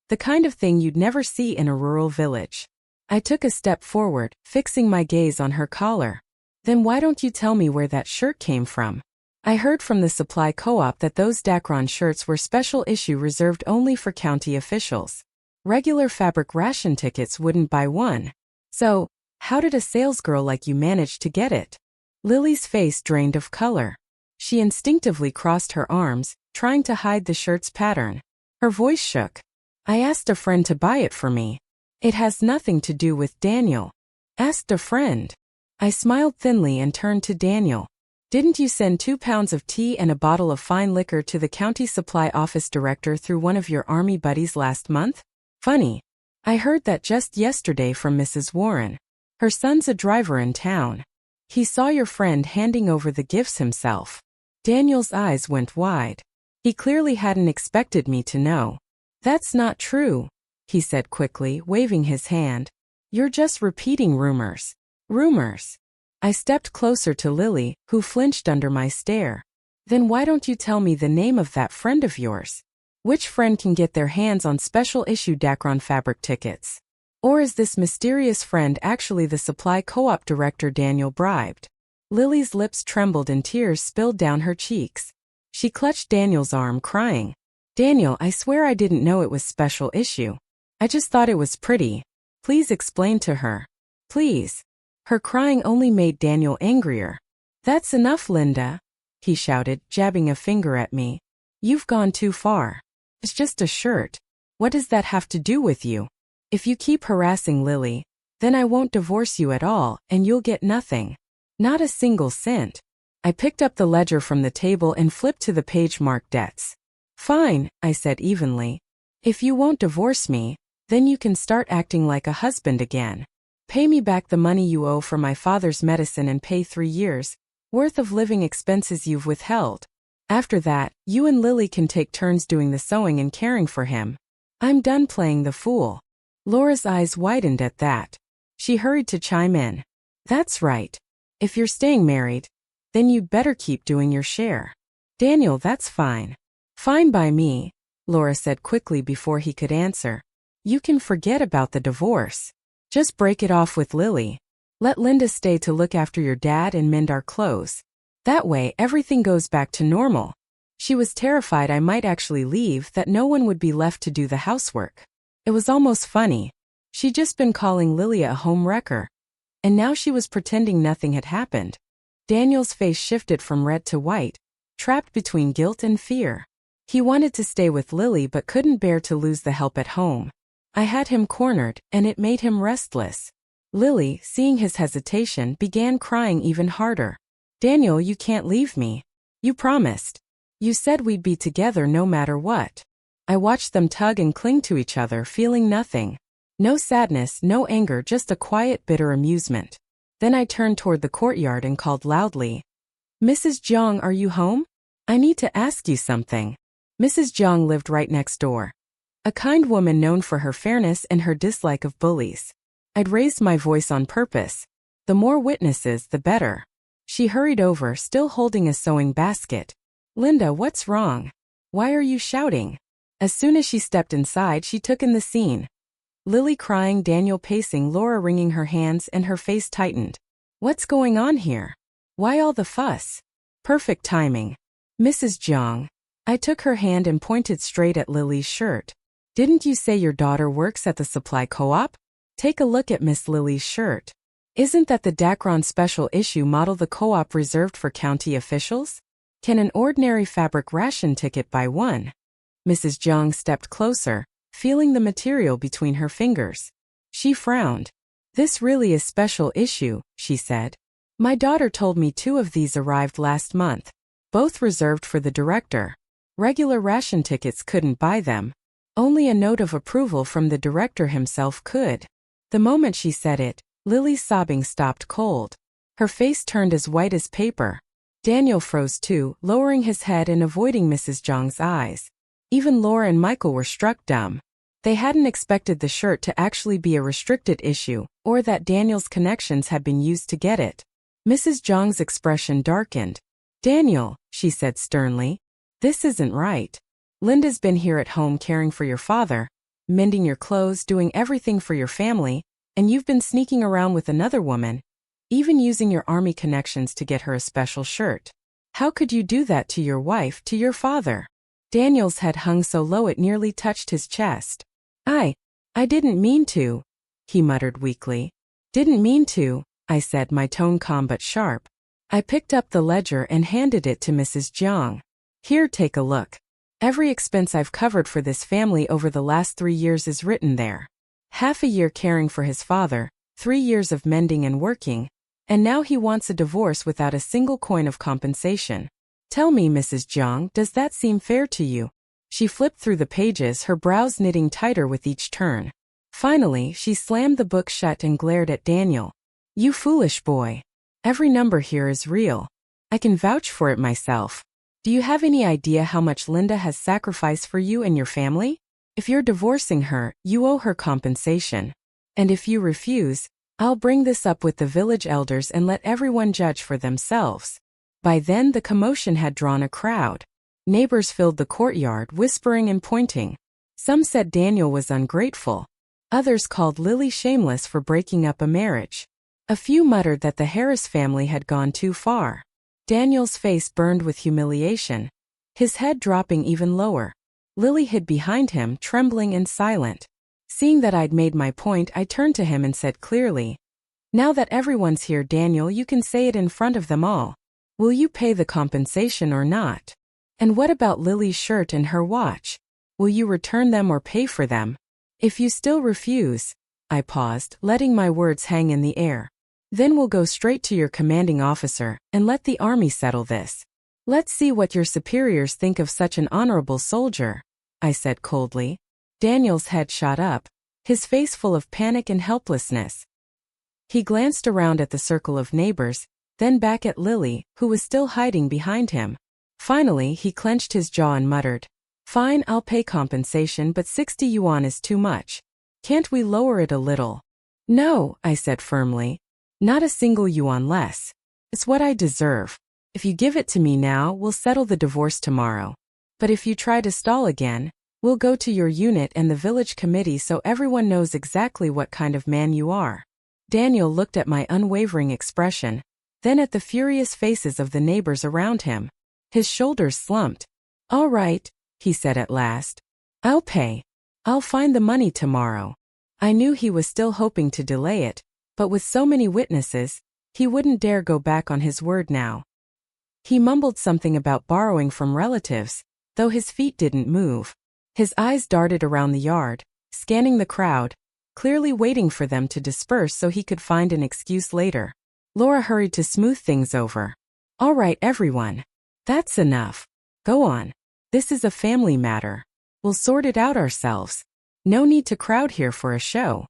the kind of thing you'd never see in a rural village. I took a step forward, fixing my gaze on her collar. "Then why don't you tell me where that shirt came from? I heard from the supply co-op that those Dacron shirts were special issue reserved only for county officials. Regular fabric ration tickets wouldn't buy one. So, how did a salesgirl like you manage to get it?" Lily's face drained of color. She instinctively crossed her arms, trying to hide the shirt's pattern. Her voice shook. "I asked a friend to buy it for me. It has nothing to do with Daniel." "Asked a friend?" I smiled thinly and turned to Daniel. "Didn't you send 2 pounds of tea and a bottle of fine liquor to the county supply office director through one of your army buddies last month? Funny. I heard that just yesterday from Mrs. Warren. Her son's a driver in town. He saw your friend handing over the gifts himself." Daniel's eyes went wide. He clearly hadn't expected me to know. "That's not true," he said quickly, waving his hand. "You're just repeating rumors." "Rumors? I stepped closer to Lily, who flinched under my stare. Then why don't you tell me the name of that friend of yours? Which friend can get their hands on special issue Dacron fabric tickets? Or is this mysterious friend actually the supply co-op director Daniel bribed? Lily's lips trembled and tears spilled down her cheeks. She clutched Daniel's arm, crying, "Daniel, I swear I didn't know it was special issue. I just thought it was pretty. Please explain to her. Please." Her crying only made Daniel angrier. "That's enough, Linda," he shouted, jabbing a finger at me. "You've gone too far. It's just a shirt. What does that have to do with you? If you keep harassing Lily, then I won't divorce you at all, and you'll get nothing. Not a single cent." I picked up the ledger from the table and flipped to the page marked debts. "Fine," I said evenly. "If you won't divorce me, then you can start acting like a husband again. Pay me back the money you owe for my father's medicine and pay 3 years' worth of living expenses you've withheld. After that, you and Lily can take turns doing the sewing and caring for him. I'm done playing the fool." Laura's eyes widened at that. She hurried to chime in. "That's right. If you're staying married, then you'd better keep doing your share." "Daniel, that's fine." "Fine by me," Laura said quickly before he could answer. "You can forget about the divorce. Just break it off with Lily. Let Linda stay to look after your dad and mend our clothes. That way everything goes back to normal." She was terrified I might actually leave, that no one would be left to do the housework. It was almost funny. She'd just been calling Lily a home wrecker. And now she was pretending nothing had happened. Daniel's face shifted from red to white, trapped between guilt and fear. He wanted to stay with Lily but couldn't bear to lose the help at home. I had him cornered, and it made him restless. Lily, seeing his hesitation, began crying even harder. "Daniel, you can't leave me. You promised. You said we'd be together no matter what." I watched them tug and cling to each other, feeling nothing. No sadness, no anger, just a quiet, bitter amusement. Then I turned toward the courtyard and called loudly, "Mrs. Jiang, are you home? I need to ask you something." Mrs. Jiang lived right next door. A kind woman known for her fairness and her dislike of bullies. I'd raised my voice on purpose. The more witnesses, the better. She hurried over, still holding a sewing basket. "Linda, what's wrong? Why are you shouting?" As soon as she stepped inside, she took in the scene. Lily crying, Daniel pacing, Laura wringing her hands, and her face tightened. "What's going on here? Why all the fuss?" Perfect timing. "Mrs. Jiang." I took her hand and pointed straight at Lily's shirt. "Didn't you say your daughter works at the supply co-op? Take a look at Miss Lily's shirt. Isn't that the Dacron special issue model the co-op reserved for county officials? Can an ordinary fabric ration ticket buy one?" Mrs. Jiang stepped closer, feeling the material between her fingers. She frowned. "This really is special issue," she said. "My daughter told me 2 of these arrived last month. Both reserved for the director. Regular ration tickets couldn't buy them. Only a note of approval from the director himself could." The moment she said it, Lily's sobbing stopped cold. Her face turned as white as paper. Daniel froze too, lowering his head and avoiding Mrs. Jiang's eyes. Even Laura and Michael were struck dumb. They hadn't expected the shirt to actually be a restricted issue, or that Daniel's connections had been used to get it. Mrs. Jiang's expression darkened. "Daniel," she said sternly, "this isn't right. Linda's been here at home caring for your father, mending your clothes, doing everything for your family, and you've been sneaking around with another woman, even using your army connections to get her a special shirt. How could you do that to your wife, to your father?" Daniel's head hung so low it nearly touched his chest. I didn't mean to," he muttered weakly. "Didn't mean to," I said, my tone calm but sharp. I picked up the ledger and handed it to Mrs. Jiang. "Here, take a look. Every expense I've covered for this family over the last 3 years is written there. Half a year caring for his father, 3 years of mending and working, and now he wants a divorce without a single coin of compensation. Tell me, Mrs. Jiang, does that seem fair to you?" She flipped through the pages, her brows knitting tighter with each turn. Finally, she slammed the book shut and glared at Daniel. "You foolish boy. Every number here is real. I can vouch for it myself. Do you have any idea how much Linda has sacrificed for you and your family? If you're divorcing her, you owe her compensation. And if you refuse, I'll bring this up with the village elders and let everyone judge for themselves. By then the commotion had drawn a crowd. Neighbors filled the courtyard, whispering and pointing. Some said Daniel was ungrateful. Others called Lily shameless for breaking up a marriage. A few muttered that the Harris family had gone too far. Daniel's face burned with humiliation, his head dropping even lower. Lily hid behind him, trembling and silent. Seeing that I'd made my point, I turned to him and said clearly, "Now that everyone's here, Daniel, you can say it in front of them all. Will you pay the compensation or not? And what about Lily's shirt and her watch? Will you return them or pay for them? If you still refuse—" I paused, letting my words hang in the air. "Then we'll go straight to your commanding officer and let the army settle this. Let's see what your superiors think of such an honorable soldier," I said coldly. Daniel's head shot up, his face full of panic and helplessness. He glanced around at the circle of neighbors, then back at Lily, who was still hiding behind him. Finally, he clenched his jaw and muttered, "Fine, I'll pay compensation, but 60 yuan is too much. Can't we lower it a little?" "No," I said firmly. "Not a single yuan less. It's what I deserve. If you give it to me now, we'll settle the divorce tomorrow. But if you try to stall again, we'll go to your unit and the village committee so everyone knows exactly what kind of man you are." Daniel looked at my unwavering expression, then at the furious faces of the neighbors around him. His shoulders slumped. "All right," he said at last. "I'll pay. I'll find the money tomorrow." I knew he was still hoping to delay it, but with so many witnesses, he wouldn't dare go back on his word now. He mumbled something about borrowing from relatives, though his feet didn't move. His eyes darted around the yard, scanning the crowd, clearly waiting for them to disperse so he could find an excuse later. Laura hurried to smooth things over. "All right, everyone. That's enough. Go on. This is a family matter. We'll sort it out ourselves. No need to crowd here for a show."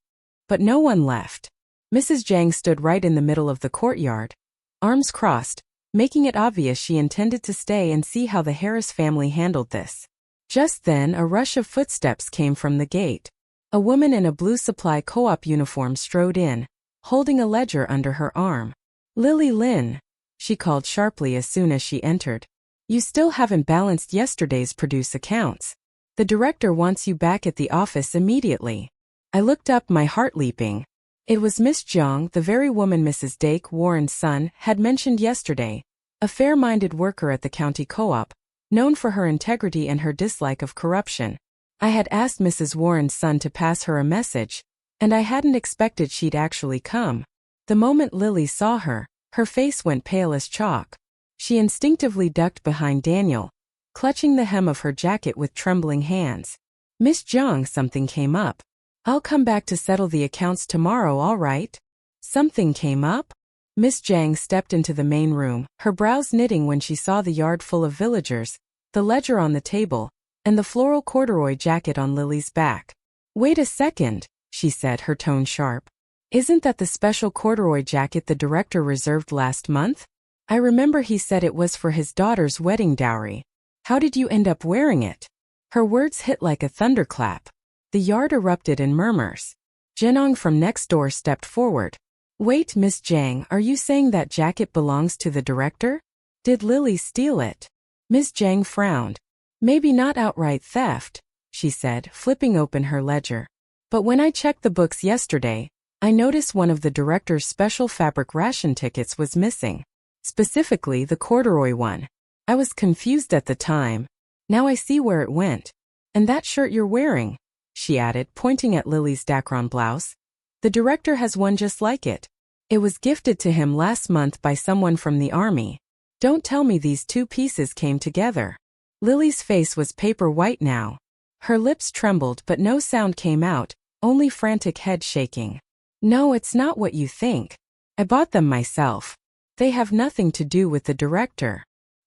But no one left. Mrs. Zhang stood right in the middle of the courtyard, arms crossed, making it obvious she intended to stay and see how the Harris family handled this. Just then, a rush of footsteps came from the gate. A woman in a blue supply co-op uniform strode in, holding a ledger under her arm. "Lily Lin," she called sharply as soon as she entered. "You still haven't balanced yesterday's produce accounts. The director wants you back at the office immediately." I looked up, my heart leaping. It was Miss Jiang, the very woman Mrs. Dake, Warren's son, had mentioned yesterday, a fair-minded worker at the county co-op, known for her integrity and her dislike of corruption. I had asked Mrs. Warren's son to pass her a message, and I hadn't expected she'd actually come. The moment Lily saw her, her face went pale as chalk. She instinctively ducked behind Daniel, clutching the hem of her jacket with trembling hands. "Miss Jiang, something came up. I'll come back to settle the accounts tomorrow, all right?" "Something came up?" Miss Jiang stepped into the main room, her brows knitting when she saw the yard full of villagers, the ledger on the table, and the floral corduroy jacket on Lily's back. "Wait a second," she said, her tone sharp. "Isn't that the special corduroy jacket the director reserved last month? I remember he said it was for his daughter's wedding dowry. How did you end up wearing it?" Her words hit like a thunderclap. The yard erupted in murmurs. Jenong from next door stepped forward. "Wait, Miss Jiang, are you saying that jacket belongs to the director? Did Lily steal it?" Miss Jiang frowned. "Maybe not outright theft," she said, flipping open her ledger. "But when I checked the books yesterday, I noticed one of the director's special fabric ration tickets was missing. Specifically, the corduroy one. I was confused at the time. Now I see where it went. And that shirt you're wearing," she added, pointing at Lily's Dacron blouse. "The director has one just like it. It was gifted to him last month by someone from the army. Don't tell me these two pieces came together." Lily's face was paper white now. Her lips trembled but no sound came out, only frantic head shaking. "No, it's not what you think. I bought them myself. They have nothing to do with the director."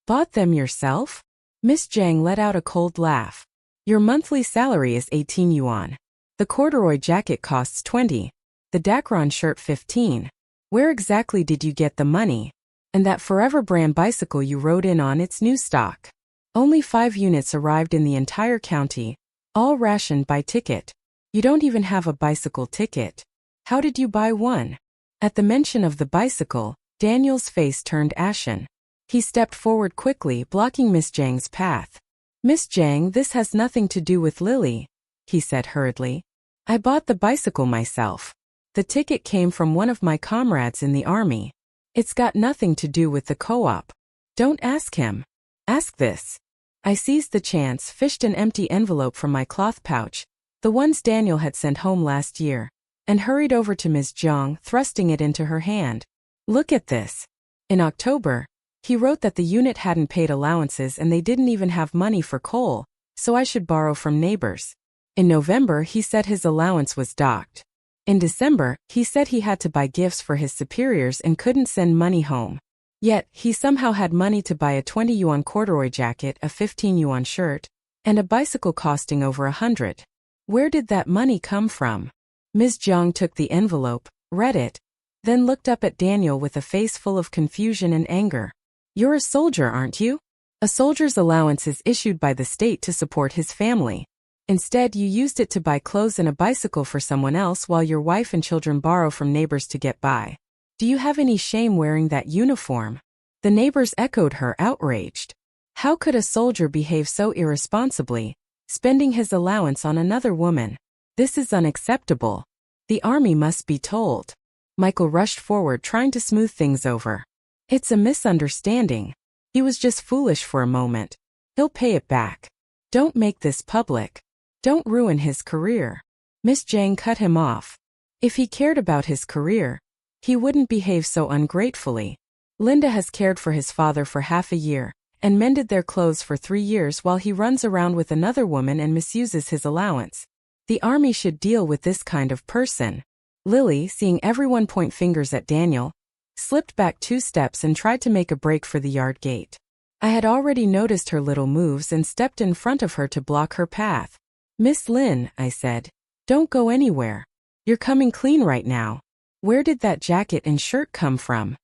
"Bought them yourself?" Miss Jiang let out a cold laugh. "Your monthly salary is 18 yuan. The corduroy jacket costs 20. The Dacron shirt 15. Where exactly did you get the money? And that Forever brand bicycle you rode in on, its new stock. Only 5 units arrived in the entire county, all rationed by ticket. You don't even have a bicycle ticket. How did you buy one?" At the mention of the bicycle, Daniel's face turned ashen. He stepped forward quickly, blocking Miss Zhang's path. "Miss Zhang, this has nothing to do with Lily," he said hurriedly. "I bought the bicycle myself. The ticket came from one of my comrades in the army. It's got nothing to do with the co-op. Don't ask him. Ask this." I seized the chance, fished an empty envelope from my cloth pouch, the ones Daniel had sent home last year, and hurried over to Ms. Zhang, thrusting it into her hand. "Look at this. In October, he wrote that the unit hadn't paid allowances and they didn't even have money for coal, so I should borrow from neighbors. In November, he said his allowance was docked. In December, he said he had to buy gifts for his superiors and couldn't send money home. Yet, he somehow had money to buy a 20 yuan corduroy jacket, a 15 yuan shirt, and a bicycle costing over 100. Where did that money come from?" Ms. Zhang took the envelope, read it, then looked up at Daniel with a face full of confusion and anger. "You're a soldier, aren't you? A soldier's allowance is issued by the state to support his family. Instead, you used it to buy clothes and a bicycle for someone else while your wife and children borrow from neighbors to get by. Do you have any shame wearing that uniform?" The neighbors echoed her, outraged. How could a soldier behave so irresponsibly, spending his allowance on another woman? This is unacceptable. The army must be told. Michael rushed forward, trying to smooth things over. "It's a misunderstanding. He was just foolish for a moment. He'll pay it back. Don't make this public. Don't ruin his career." Miss Zhang cut him off. If he cared about his career, he wouldn't behave so ungratefully. Linda has cared for his father for half a year, and mended their clothes for 3 years while he runs around with another woman and misuses his allowance. The army should deal with this kind of person. Lily, seeing everyone point fingers at Daniel, slipped back 2 steps and tried to make a break for the yard gate. I had already noticed her little moves and stepped in front of her to block her path. "Miss Lin," I said, "don't go anywhere. You're coming clean right now. Where did that jacket and shirt come from?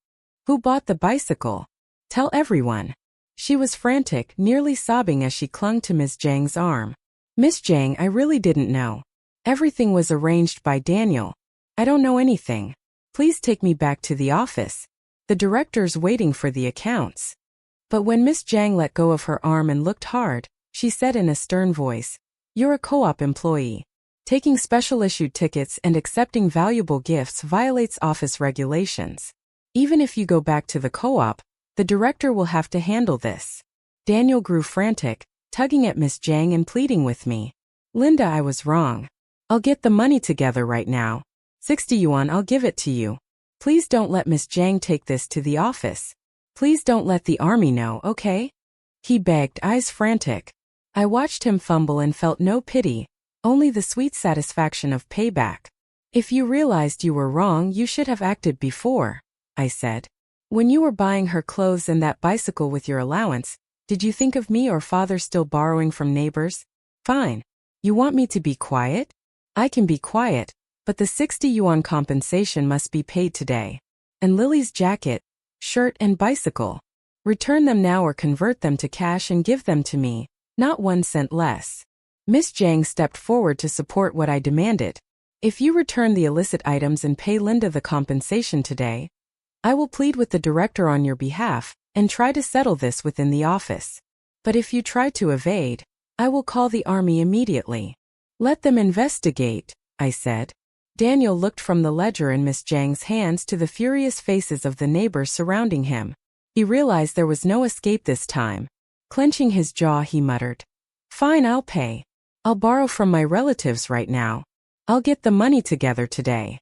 Who bought the bicycle? Tell everyone." She was frantic, nearly sobbing as she clung to Ms. Zhang's arm. "Miss Zhang, I really didn't know. Everything was arranged by Daniel. I don't know anything. Please take me back to the office. The director's waiting for the accounts." But when Miss Zhang let go of her arm and looked hard, she said in a stern voice, "You're a co-op employee. Taking special issued tickets and accepting valuable gifts violates office regulations. Even if you go back to the co-op, the director will have to handle this." Daniel grew frantic, tugging at Miss Zhang and pleading with me. "Linda, I was wrong. I'll get the money together right now. 60 yuan, I'll give it to you. Please don't let Miss Zhang take this to the office. Please don't let the army know, okay?" He begged, eyes frantic. I watched him fumble and felt no pity, only the sweet satisfaction of payback. "If you realized you were wrong, you should have acted before," I said. "When you were buying her clothes and that bicycle with your allowance, did you think of me or father still borrowing from neighbors? Fine. You want me to be quiet? I can be quiet, but the 60 yuan compensation must be paid today. And Lily's jacket, shirt and bicycle. Return them now or convert them to cash and give them to me, not 1 cent less." Miss Zhang stepped forward to support what I demanded. "If you return the illicit items and pay Linda the compensation today, I will plead with the director on your behalf and try to settle this within the office. But if you try to evade, I will call the army immediately." "Let them investigate," I said. Daniel looked from the ledger in Miss Zhang's hands to the furious faces of the neighbors surrounding him. He realized there was no escape this time. Clenching his jaw, he muttered, "Fine, I'll pay. I'll borrow from my relatives right now. I'll get the money together today."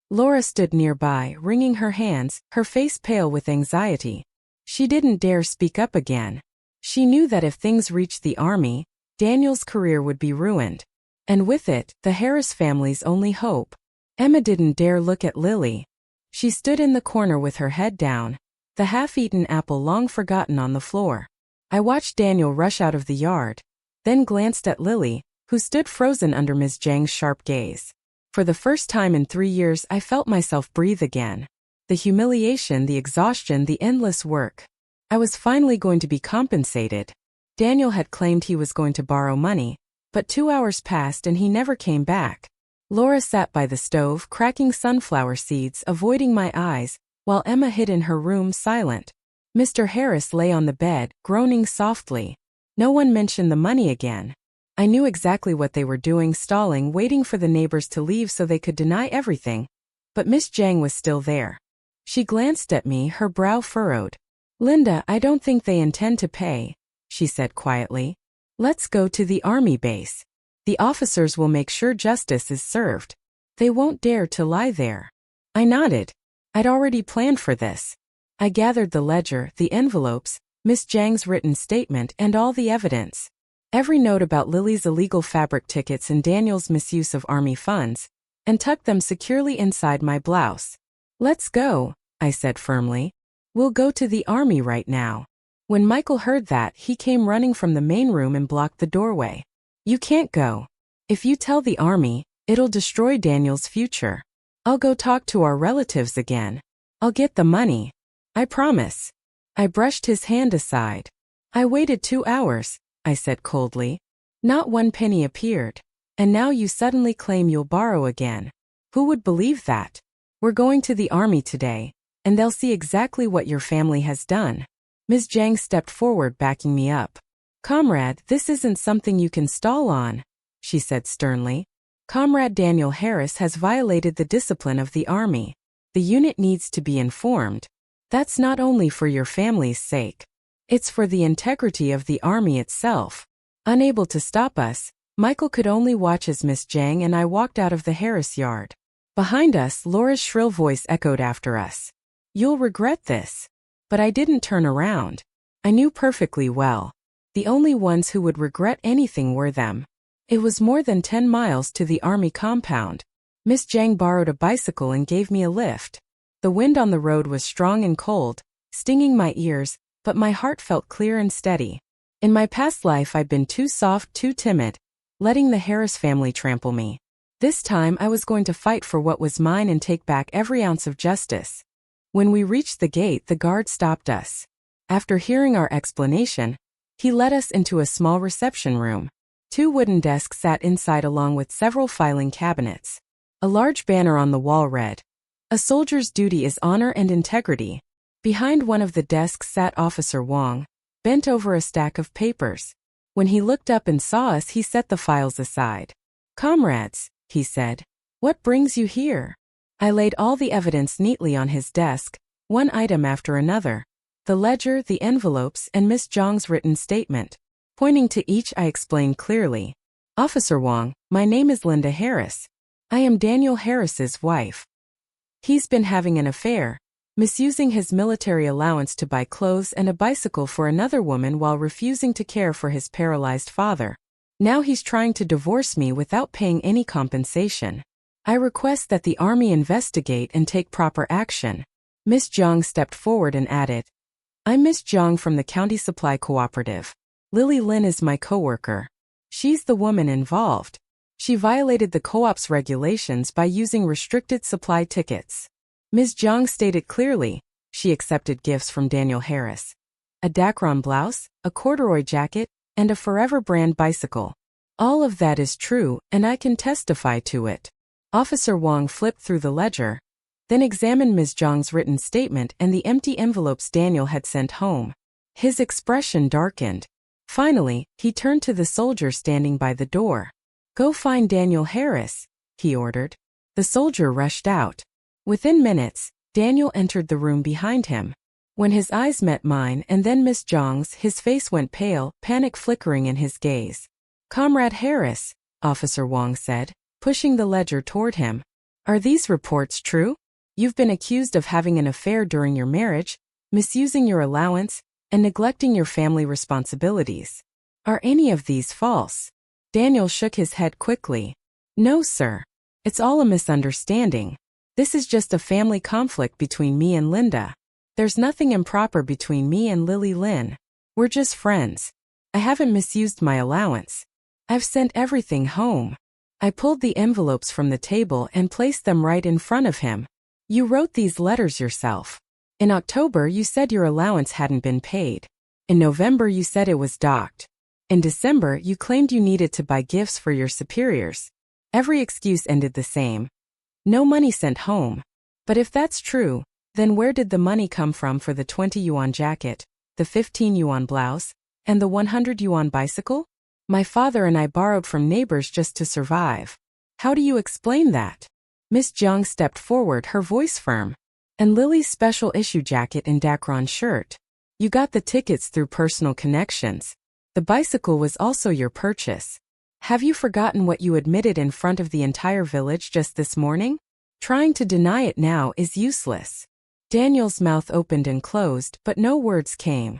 Laura stood nearby, wringing her hands, her face pale with anxiety. She didn't dare speak up again. She knew that if things reached the army, Daniel's career would be ruined. And with it, the Harris family's only hope. Emma didn't dare look at Lily. She stood in the corner with her head down, the half-eaten apple long forgotten on the floor. I watched Daniel rush out of the yard, then glanced at Lily, who stood frozen under Ms. Zhang's sharp gaze. For the first time in 3 years, I felt myself breathe again. The humiliation, the exhaustion, the endless work. I was finally going to be compensated. Daniel had claimed he was going to borrow money, but 2 hours passed and he never came back. Laura sat by the stove, cracking sunflower seeds, avoiding my eyes, while Emma hid in her room silent. Mr. Harris lay on the bed, groaning softly. No one mentioned the money again. I knew exactly what they were doing, stalling, waiting for the neighbors to leave so they could deny everything. But Miss Jang was still there. She glanced at me, her brow furrowed. "Linda, I don't think they intend to pay," she said quietly. "Let's go to the army base. The officers will make sure justice is served. They won't dare to lie there." I nodded. I'd already planned for this. I gathered the ledger, the envelopes, Miss Jang's written statement, and all the evidence. Every note about Lily's illegal fabric tickets and Daniel's misuse of army funds, and tucked them securely inside my blouse. "Let's go," I said firmly. "We'll go to the army right now." When Michael heard that, he came running from the main room and blocked the doorway. "You can't go. If you tell the army, it'll destroy Daniel's future. I'll go talk to our relatives again. I'll get the money. I promise." I brushed his hand aside. "I waited 2 hours," I said coldly. "Not one penny appeared. And now you suddenly claim you'll borrow again. Who would believe that? We're going to the army today, and they'll see exactly what your family has done." Ms. Jang stepped forward, backing me up. "Comrade, this isn't something you can stall on," she said sternly. "Comrade Daniel Harris has violated the discipline of the army. The unit needs to be informed. That's not only for your family's sake. It's for the integrity of the army itself." Unable to stop us, Michael could only watch as Miss Jang and I walked out of the Harris yard. Behind us, Laura's shrill voice echoed after us. "You'll regret this." But I didn't turn around. I knew perfectly well. The only ones who would regret anything were them. It was more than 10 miles to the army compound. Miss Jang borrowed a bicycle and gave me a lift. The wind on the road was strong and cold, stinging my ears, but my heart felt clear and steady. In my past life I'd been too soft, too timid, letting the Harris family trample me. This time I was going to fight for what was mine and take back every ounce of justice. When we reached the gate, the guard stopped us. After hearing our explanation, he led us into a small reception room. 2 wooden desks sat inside along with several filing cabinets. A large banner on the wall read, "A soldier's duty is honor and integrity." Behind one of the desks sat Officer Wong, bent over a stack of papers. When he looked up and saw us, he set the files aside. "Comrades," he said, "what brings you here?" I laid all the evidence neatly on his desk, one item after another. The ledger, the envelopes, and Miss Jang's written statement. Pointing to each, I explained clearly. "Officer Wong, my name is Linda Harris. I am Daniel Harris's wife. He's been having an affair, misusing his military allowance to buy clothes and a bicycle for another woman while refusing to care for his paralyzed father. Now he's trying to divorce me without paying any compensation. I request that the army investigate and take proper action." Miss Jang stepped forward and added, "I'm Miss Jang from the County Supply Cooperative. Lily Lin is my coworker. She's the woman involved. She violated the co-op's regulations by using restricted supply tickets." Ms. Jang stated clearly, she accepted gifts from Daniel Harris. A Dacron blouse, a corduroy jacket, and a Forever brand bicycle. All of that is true, and I can testify to it. Officer Wong flipped through the ledger, then examined Ms. Jang's written statement and the empty envelopes Daniel had sent home. His expression darkened. Finally, he turned to the soldier standing by the door. "Go find Daniel Harris," he ordered. The soldier rushed out. Within minutes, Daniel entered the room behind him. When his eyes met mine and then Miss Jang's, his face went pale, panic flickering in his gaze. "Comrade Harris," Officer Wong said, pushing the ledger toward him. "Are these reports true? You've been accused of having an affair during your marriage, misusing your allowance, and neglecting your family responsibilities. Are any of these false?" Daniel shook his head quickly. "No, sir. It's all a misunderstanding. This is just a family conflict between me and Linda. There's nothing improper between me and Lily Lin. We're just friends. I haven't misused my allowance. I've sent everything home." I pulled the envelopes from the table and placed them right in front of him. "You wrote these letters yourself. In October, you said your allowance hadn't been paid. In November, you said it was docked. In December, you claimed you needed to buy gifts for your superiors. Every excuse ended the same. No money sent home. But if that's true, then where did the money come from for the 20 yuan jacket, the 15 yuan blouse, and the 100 yuan bicycle? My father and I borrowed from neighbors just to survive. How do you explain that? Miss Jiang stepped forward, her voice firm. And Lily's special issue jacket and Dacron shirt. You got the tickets through personal connections. The bicycle was also your purchase. Have you forgotten what you admitted in front of the entire village just this morning? Trying to deny it now is useless. Daniel's mouth opened and closed, but no words came.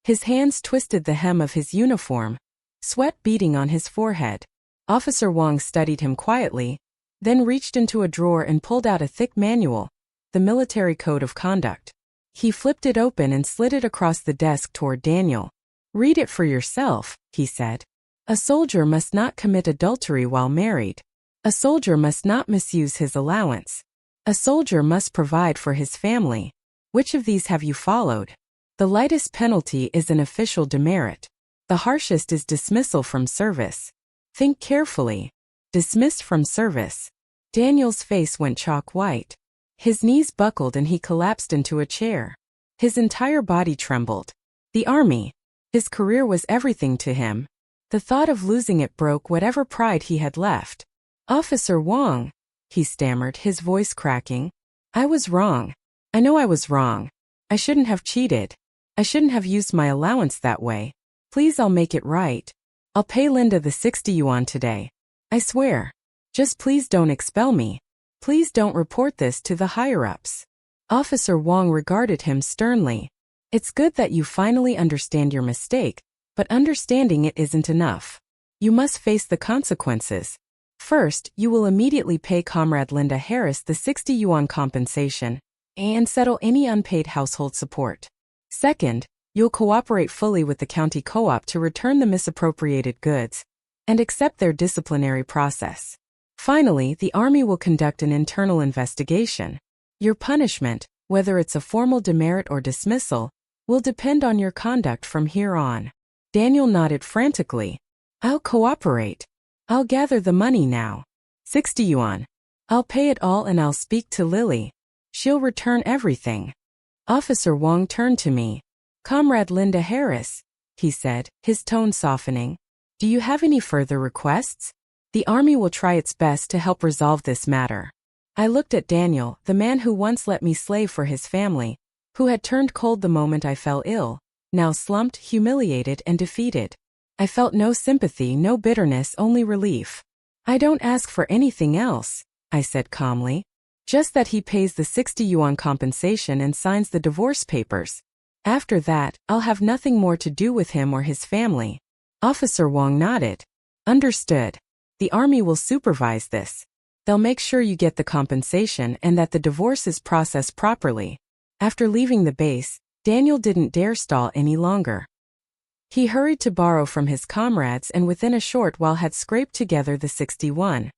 His hands twisted the hem of his uniform, sweat beading on his forehead. Officer Wang studied him quietly, then reached into a drawer and pulled out a thick manual, the Military Code of Conduct. He flipped it open and slid it across the desk toward Daniel. Read it for yourself, he said. A soldier must not commit adultery while married. A soldier must not misuse his allowance. A soldier must provide for his family. Which of these have you followed? The lightest penalty is an official demerit. The harshest is dismissal from service. Think carefully. Dismissed from service. Daniel's face went chalk white. His knees buckled and he collapsed into a chair. His entire body trembled. The army. His career was everything to him. The thought of losing it broke whatever pride he had left. Officer Wang, he stammered, his voice cracking. I was wrong. I know I was wrong. I shouldn't have cheated. I shouldn't have used my allowance that way. Please, I'll make it right. I'll pay Linda the 60 yuan today. I swear. Just please don't expel me. Please don't report this to the higher-ups. Officer Wang regarded him sternly. It's good that you finally understand your mistake, but understanding it isn't enough. You must face the consequences. First, you will immediately pay Comrade Linda Harris the 60 yuan compensation and settle any unpaid household support. Second, you'll cooperate fully with the county co-op to return the misappropriated goods and accept their disciplinary process. Finally, the army will conduct an internal investigation. Your punishment, whether it's a formal demerit or dismissal, will depend on your conduct from here on. Daniel nodded frantically. I'll cooperate. I'll gather the money now. 60 yuan. I'll pay it all and I'll speak to Lily. She'll return everything. Officer Wang turned to me. Comrade Linda Harris, he said, his tone softening. Do you have any further requests? The army will try its best to help resolve this matter. I looked at Daniel, the man who once let me slave for his family, who had turned cold the moment I fell ill, now slumped, humiliated and defeated. I felt no sympathy, no bitterness, only relief. I don't ask for anything else, I said calmly. Just that he pays the 60 yuan compensation and signs the divorce papers. After that, I'll have nothing more to do with him or his family. Officer Wang nodded. Understood. The army will supervise this. They'll make sure you get the compensation and that the divorce is processed properly. After leaving the base, Daniel didn't dare stall any longer. He hurried to borrow from his comrades and within a short while had scraped together the 61.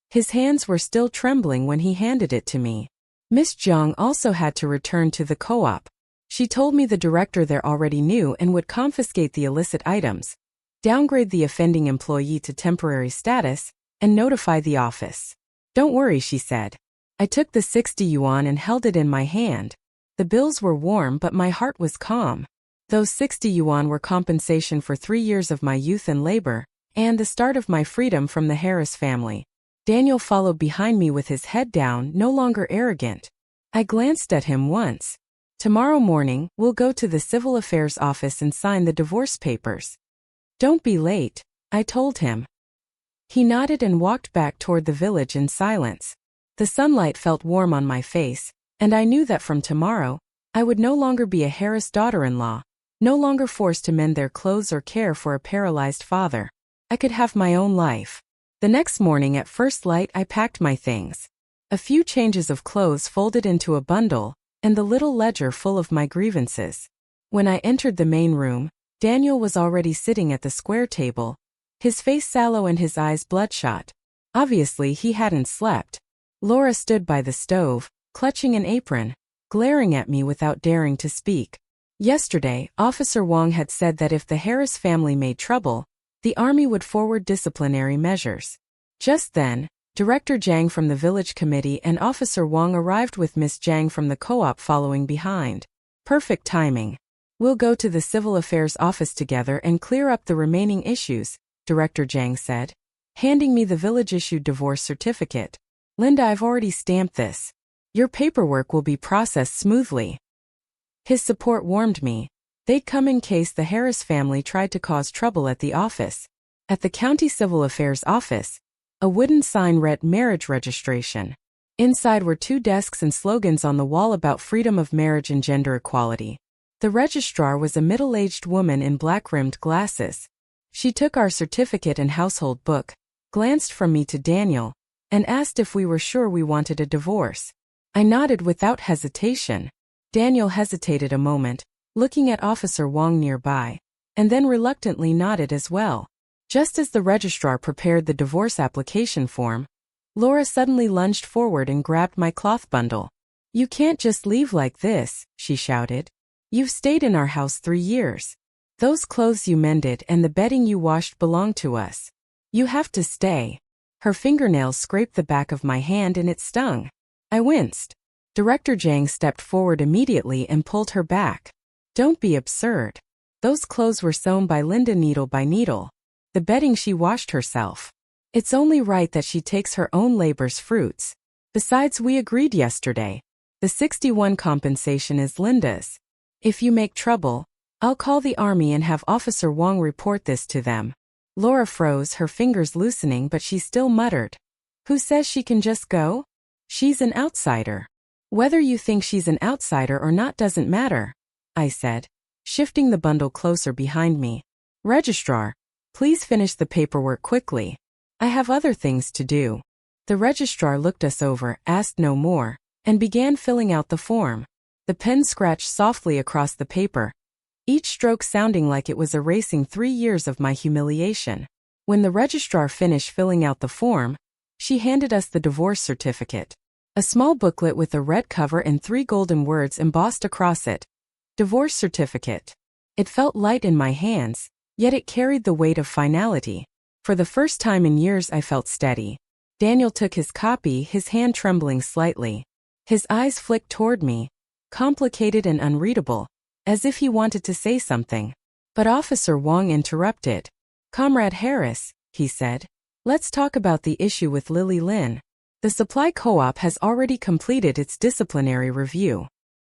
His hands were still trembling when he handed it to me. Miss Jiang also had to return to the co-op. She told me the director there already knew and would confiscate the illicit items, downgrade the offending employee to temporary status, and notify the office. Don't worry, she said. I took the 60 yuan and held it in my hand. The bills were warm but my heart was calm. Those 60 yuan were compensation for 3 years of my youth and labor, and the start of my freedom from the Harris family. Daniel followed behind me with his head down, no longer arrogant. I glanced at him once. Tomorrow morning, we'll go to the civil affairs office and sign the divorce papers. Don't be late, I told him. He nodded and walked back toward the village in silence. The sunlight felt warm on my face, and I knew that from tomorrow, I would no longer be a Harris daughter-in-law, no longer forced to mend their clothes or care for a paralyzed father. I could have my own life. The next morning at first light I packed my things. A few changes of clothes folded into a bundle, and the little ledger full of my grievances. When I entered the main room, Daniel was already sitting at the square table, his face sallow and his eyes bloodshot. Obviously he hadn't slept. Laura stood by the stove, clutching an apron, glaring at me without daring to speak. Yesterday, Officer Wang had said that if the Harris family made trouble, the army would forward disciplinary measures. Just then, Director Jiang from the village committee and Officer Wang arrived with Miss Jiang from the co-op following behind. Perfect timing. We'll go to the Civil Affairs office together and clear up the remaining issues, Director Jiang said, handing me the village-issued divorce certificate. Linda, I've already stamped this. Your paperwork will be processed smoothly. His support warmed me. They'd come in case the Harris family tried to cause trouble at the office. At the County Civil Affairs office, a wooden sign read marriage registration. Inside were 2 desks and slogans on the wall about freedom of marriage and gender equality. The registrar was a middle-aged woman in black-rimmed glasses. She took our certificate and household book, glanced from me to Daniel, and asked if we were sure we wanted a divorce. I nodded without hesitation. Daniel hesitated a moment, looking at Officer Wang nearby, and then reluctantly nodded as well. Just as the registrar prepared the divorce application form, Laura suddenly lunged forward and grabbed my cloth bundle. "You can't just leave like this," she shouted. "You've stayed in our house 3 years. Those clothes you mended and the bedding you washed belong to us. You have to stay." Her fingernails scraped the back of my hand and it stung. I winced. Director Jiang stepped forward immediately and pulled her back. "Don't be absurd. Those clothes were sewn by Linda needle by needle. The bedding she washed herself. It's only right that she takes her own labor's fruits. Besides, we agreed yesterday. The 61 compensation is Linda's. If you make trouble, I'll call the army and have Officer Wang report this to them." Laura froze, her fingers loosening, but she still muttered. "Who says she can just go? She's an outsider." "Whether you think she's an outsider or not doesn't matter," I said, shifting the bundle closer behind me. "Registrar, please finish the paperwork quickly. I have other things to do." The registrar looked us over, asked no more, and began filling out the form. The pen scratched softly across the paper, each stroke sounding like it was erasing 3 years of my humiliation. When the registrar finished filling out the form, she handed us the divorce certificate. A small booklet with a red cover and 3 golden words embossed across it. Divorce certificate. It felt light in my hands, yet it carried the weight of finality. For the first time in years I felt steady. Daniel took his copy, his hand trembling slightly. His eyes flicked toward me, complicated and unreadable, as if he wanted to say something. But Officer Wang interrupted. "Comrade Harris," he said, "let's talk about the issue with Lily Lin. The supply co-op has already completed its disciplinary review."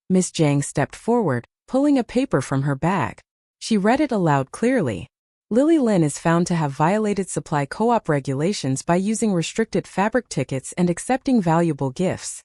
Miss Jiang stepped forward, pulling a paper from her bag. She read it aloud clearly. "Lily Lin is found to have violated supply co-op regulations by using restricted fabric tickets and accepting valuable gifts.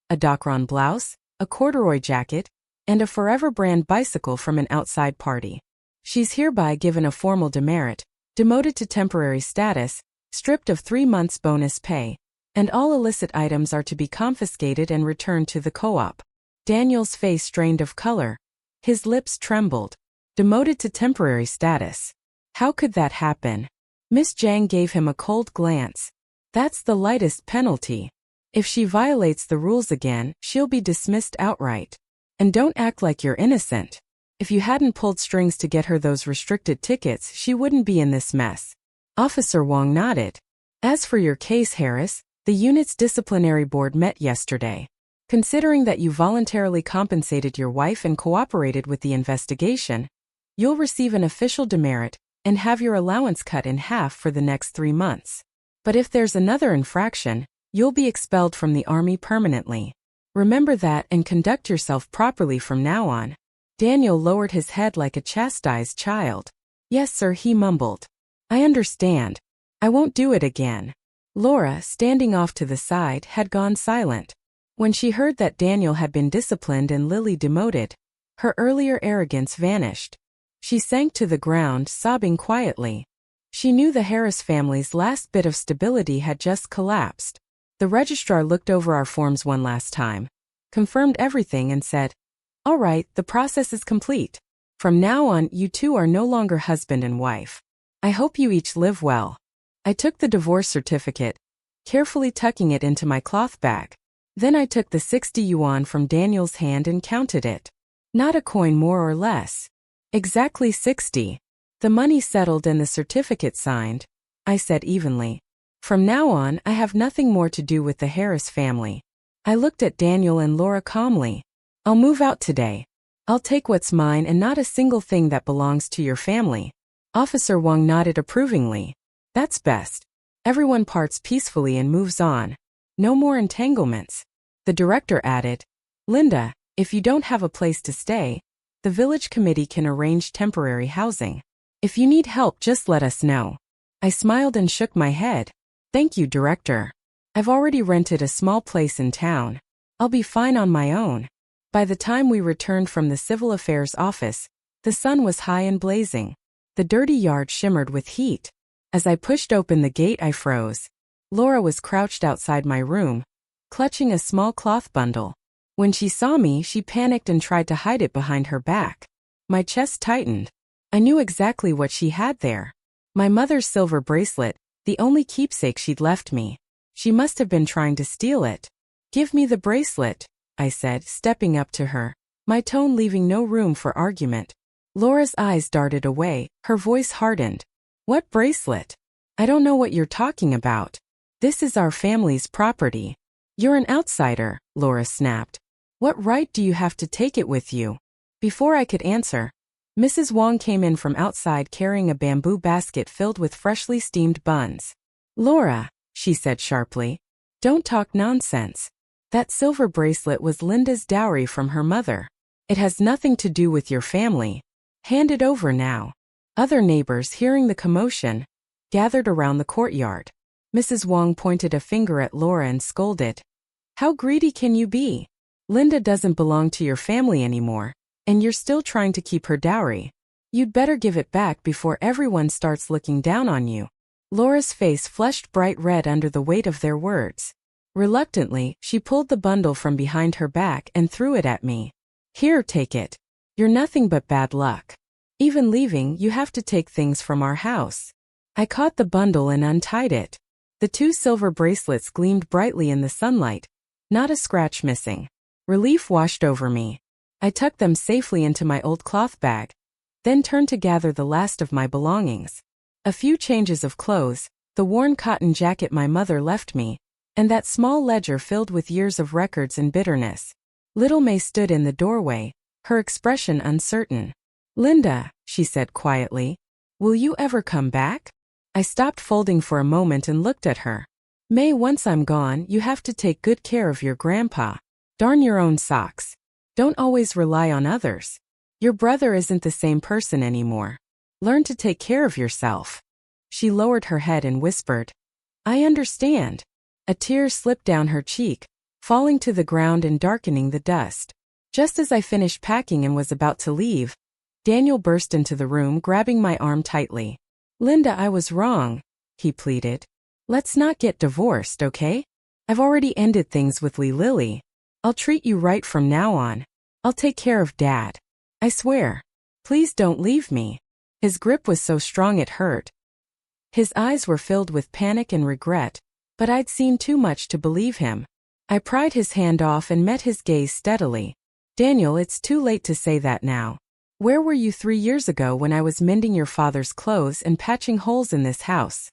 A Docron blouse, a corduroy jacket, and a Forever brand bicycle from an outside party. She's hereby given a formal demerit, demoted to temporary status, stripped of 3 months bonus pay, and all illicit items are to be confiscated and returned to the co-op." Daniel's face strained of color. His lips trembled. Demoted to temporary status. How could that happen? Miss Jiang gave him a cold glance. "That's the lightest penalty. If she violates the rules again, she'll be dismissed outright. And don't act like you're innocent. If you hadn't pulled strings to get her those restricted tickets, she wouldn't be in this mess." Officer Wang nodded. "As for your case, Harris, the unit's disciplinary board met yesterday. Considering that you voluntarily compensated your wife and cooperated with the investigation, you'll receive an official demerit and have your allowance cut in half for the next 3 months. But if there's another infraction, you'll be expelled from the army permanently. Remember that and conduct yourself properly from now on." Daniel lowered his head like a chastised child. "Yes, sir," he mumbled. "I understand. I won't do it again." Laura, standing off to the side, had gone silent. When she heard that Daniel had been disciplined and Lily demoted, her earlier arrogance vanished. She sank to the ground, sobbing quietly. She knew the Harris family's last bit of stability had just collapsed. The registrar looked over our forms one last time, confirmed everything and said, "All right, the process is complete. From now on, you two are no longer husband and wife. I hope you each live well." I took the divorce certificate, carefully tucking it into my cloth bag. Then I took the 60 yuan from Daniel's hand and counted it. Not a coin more or less. Exactly 60. "The money settled and the certificate signed," I said evenly. From now on, I have nothing more to do with the Harris family. I looked at Daniel and Laura calmly. I'll move out today. I'll take what's mine and not a single thing that belongs to your family. Officer Wong nodded approvingly. That's best. Everyone parts peacefully and moves on. No more entanglements. The director added, Linda, if you don't have a place to stay, the village committee can arrange temporary housing. If you need help, just let us know. I smiled and shook my head. Thank you, director. I've already rented a small place in town. I'll be fine on my own. By the time we returned from the civil affairs office, the sun was high and blazing. The dirty yard shimmered with heat. As I pushed open the gate, I froze. Laura was crouched outside my room, clutching a small cloth bundle. When she saw me, she panicked and tried to hide it behind her back. My chest tightened. I knew exactly what she had there. My mother's silver bracelet, the only keepsake she'd left me. She must have been trying to steal it. Give me the bracelet, I said, stepping up to her, my tone leaving no room for argument. Laura's eyes darted away, her voice hardened. What bracelet? I don't know what you're talking about. This is our family's property. You're an outsider, Laura snapped. What right do you have to take it with you? Before I could answer, Mrs. Wong came in from outside carrying a bamboo basket filled with freshly steamed buns. Laura, she said sharply, don't talk nonsense. That silver bracelet was Linda's dowry from her mother. It has nothing to do with your family. Hand it over now. Other neighbors, hearing the commotion, gathered around the courtyard. Mrs. Wong pointed a finger at Laura and scolded. How greedy can you be? Linda doesn't belong to your family anymore, and you're still trying to keep her dowry. You'd better give it back before everyone starts looking down on you. Laura's face flushed bright red under the weight of their words. Reluctantly, she pulled the bundle from behind her back and threw it at me. Here, take it. You're nothing but bad luck. Even leaving, you have to take things from our house. I caught the bundle and untied it. The 2 silver bracelets gleamed brightly in the sunlight, not a scratch missing. Relief washed over me. I tucked them safely into my old cloth bag, then turned to gather the last of my belongings. A few changes of clothes, the worn cotton jacket my mother left me, and that small ledger filled with years of records and bitterness. Little May stood in the doorway, her expression uncertain. Linda, she said quietly, will you ever come back? I stopped folding for a moment and looked at her. May, once I'm gone, you have to take good care of your grandpa. Darn your own socks. Don't always rely on others. Your brother isn't the same person anymore. Learn to take care of yourself. She lowered her head and whispered, I understand. A tear slipped down her cheek, falling to the ground and darkening the dust. Just as I finished packing and was about to leave, Daniel burst into the room, grabbing my arm tightly. Linda, I was wrong, he pleaded. Let's not get divorced, okay? I've already ended things with Lily. I'll treat you right from now on. I'll take care of Dad. I swear. Please don't leave me. His grip was so strong it hurt. His eyes were filled with panic and regret, but I'd seen too much to believe him. I pried his hand off and met his gaze steadily. Daniel, it's too late to say that now. Where were you 3 years ago when I was mending your father's clothes and patching holes in this house?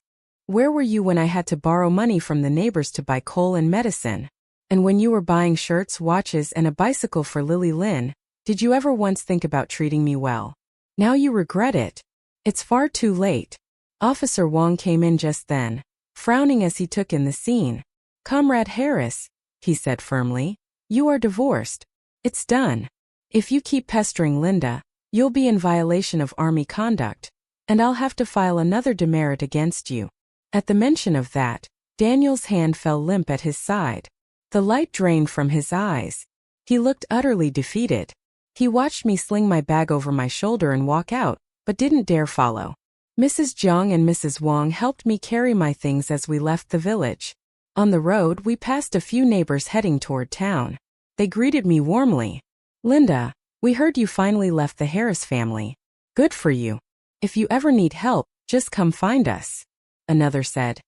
Where were you when I had to borrow money from the neighbors to buy coal and medicine? And when you were buying shirts, watches, and a bicycle for Lily Lynn, did you ever once think about treating me well? Now you regret it. It's far too late. Officer Wong came in just then, frowning as he took in the scene. Comrade Harris, he said firmly, you are divorced. It's done. If you keep pestering Linda, you'll be in violation of Army conduct, and I'll have to file another demerit against you. At the mention of that, Daniel's hand fell limp at his side. The light drained from his eyes. He looked utterly defeated. He watched me sling my bag over my shoulder and walk out, but didn't dare follow. Mrs. Jiang and Mrs. Wong helped me carry my things as we left the village. On the road, we passed a few neighbors heading toward town. They greeted me warmly. Linda, we heard you finally left the Harris family. Good for you. If you ever need help, just come find us. Another said.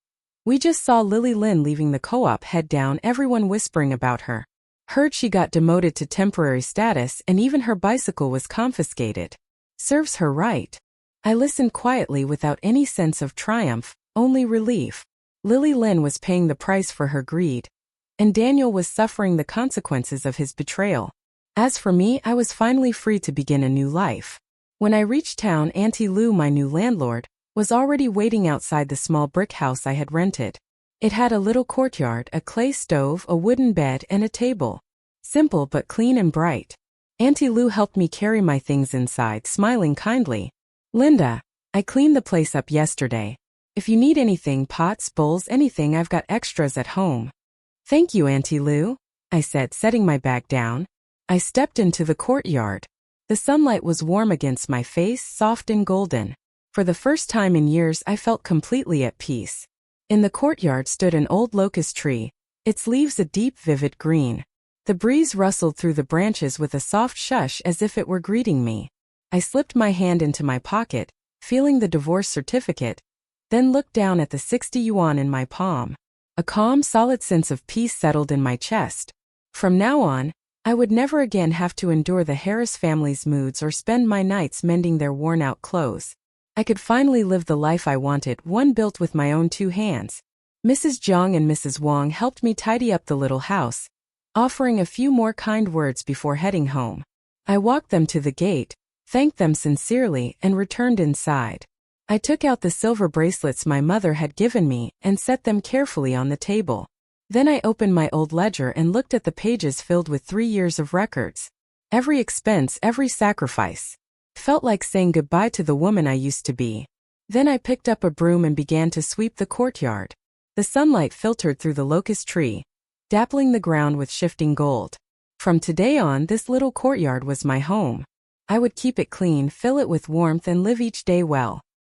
We just saw Lily Lynn leaving the co-op, head down, everyone whispering about her. Heard she got demoted to temporary status and even her bicycle was confiscated. Serves her right. I listened quietly without any sense of triumph, only relief. Lily Lynn was paying the price for her greed, and Daniel was suffering the consequences of his betrayal. As for me, I was finally free to begin a new life. When I reached town, Auntie Lou, my new landlord, was already waiting outside the small brick house I had rented. It had a little courtyard, a clay stove, a wooden bed, and a table. Simple but clean and bright. Auntie Lou helped me carry my things inside, smiling kindly. "Linda, I cleaned the place up yesterday. If you need anything, pots, bowls, anything, I've got extras at home." "Thank you, Auntie Lou," I said, setting my bag down. I stepped into the courtyard. The sunlight was warm against my face, soft and golden. For the first time in years, I felt completely at peace. In the courtyard stood an old locust tree, its leaves a deep, vivid green. The breeze rustled through the branches with a soft shush as if it were greeting me. I slipped my hand into my pocket, feeling the divorce certificate, then looked down at the 60 yuan in my palm. A calm, solid sense of peace settled in my chest. From now on, I would never again have to endure the Harris family's moods or spend my nights mending their worn-out clothes. I could finally live the life I wanted, one built with my own two hands. Mrs. Jiang and Mrs. Wang helped me tidy up the little house, offering a few more kind words before heading home. I walked them to the gate, thanked them sincerely, and returned inside. I took out the silver bracelets my mother had given me and set them carefully on the table. Then I opened my old ledger and looked at the pages filled with 3 years of records. Every expense, every sacrifice. Felt like saying goodbye to the woman I used to be. Then I picked up a broom and began to sweep the courtyard. The sunlight filtered through the locust tree, dappling the ground with shifting gold. From today on, this little courtyard was my home. I would keep it clean, fill it with warmth, and live each day well.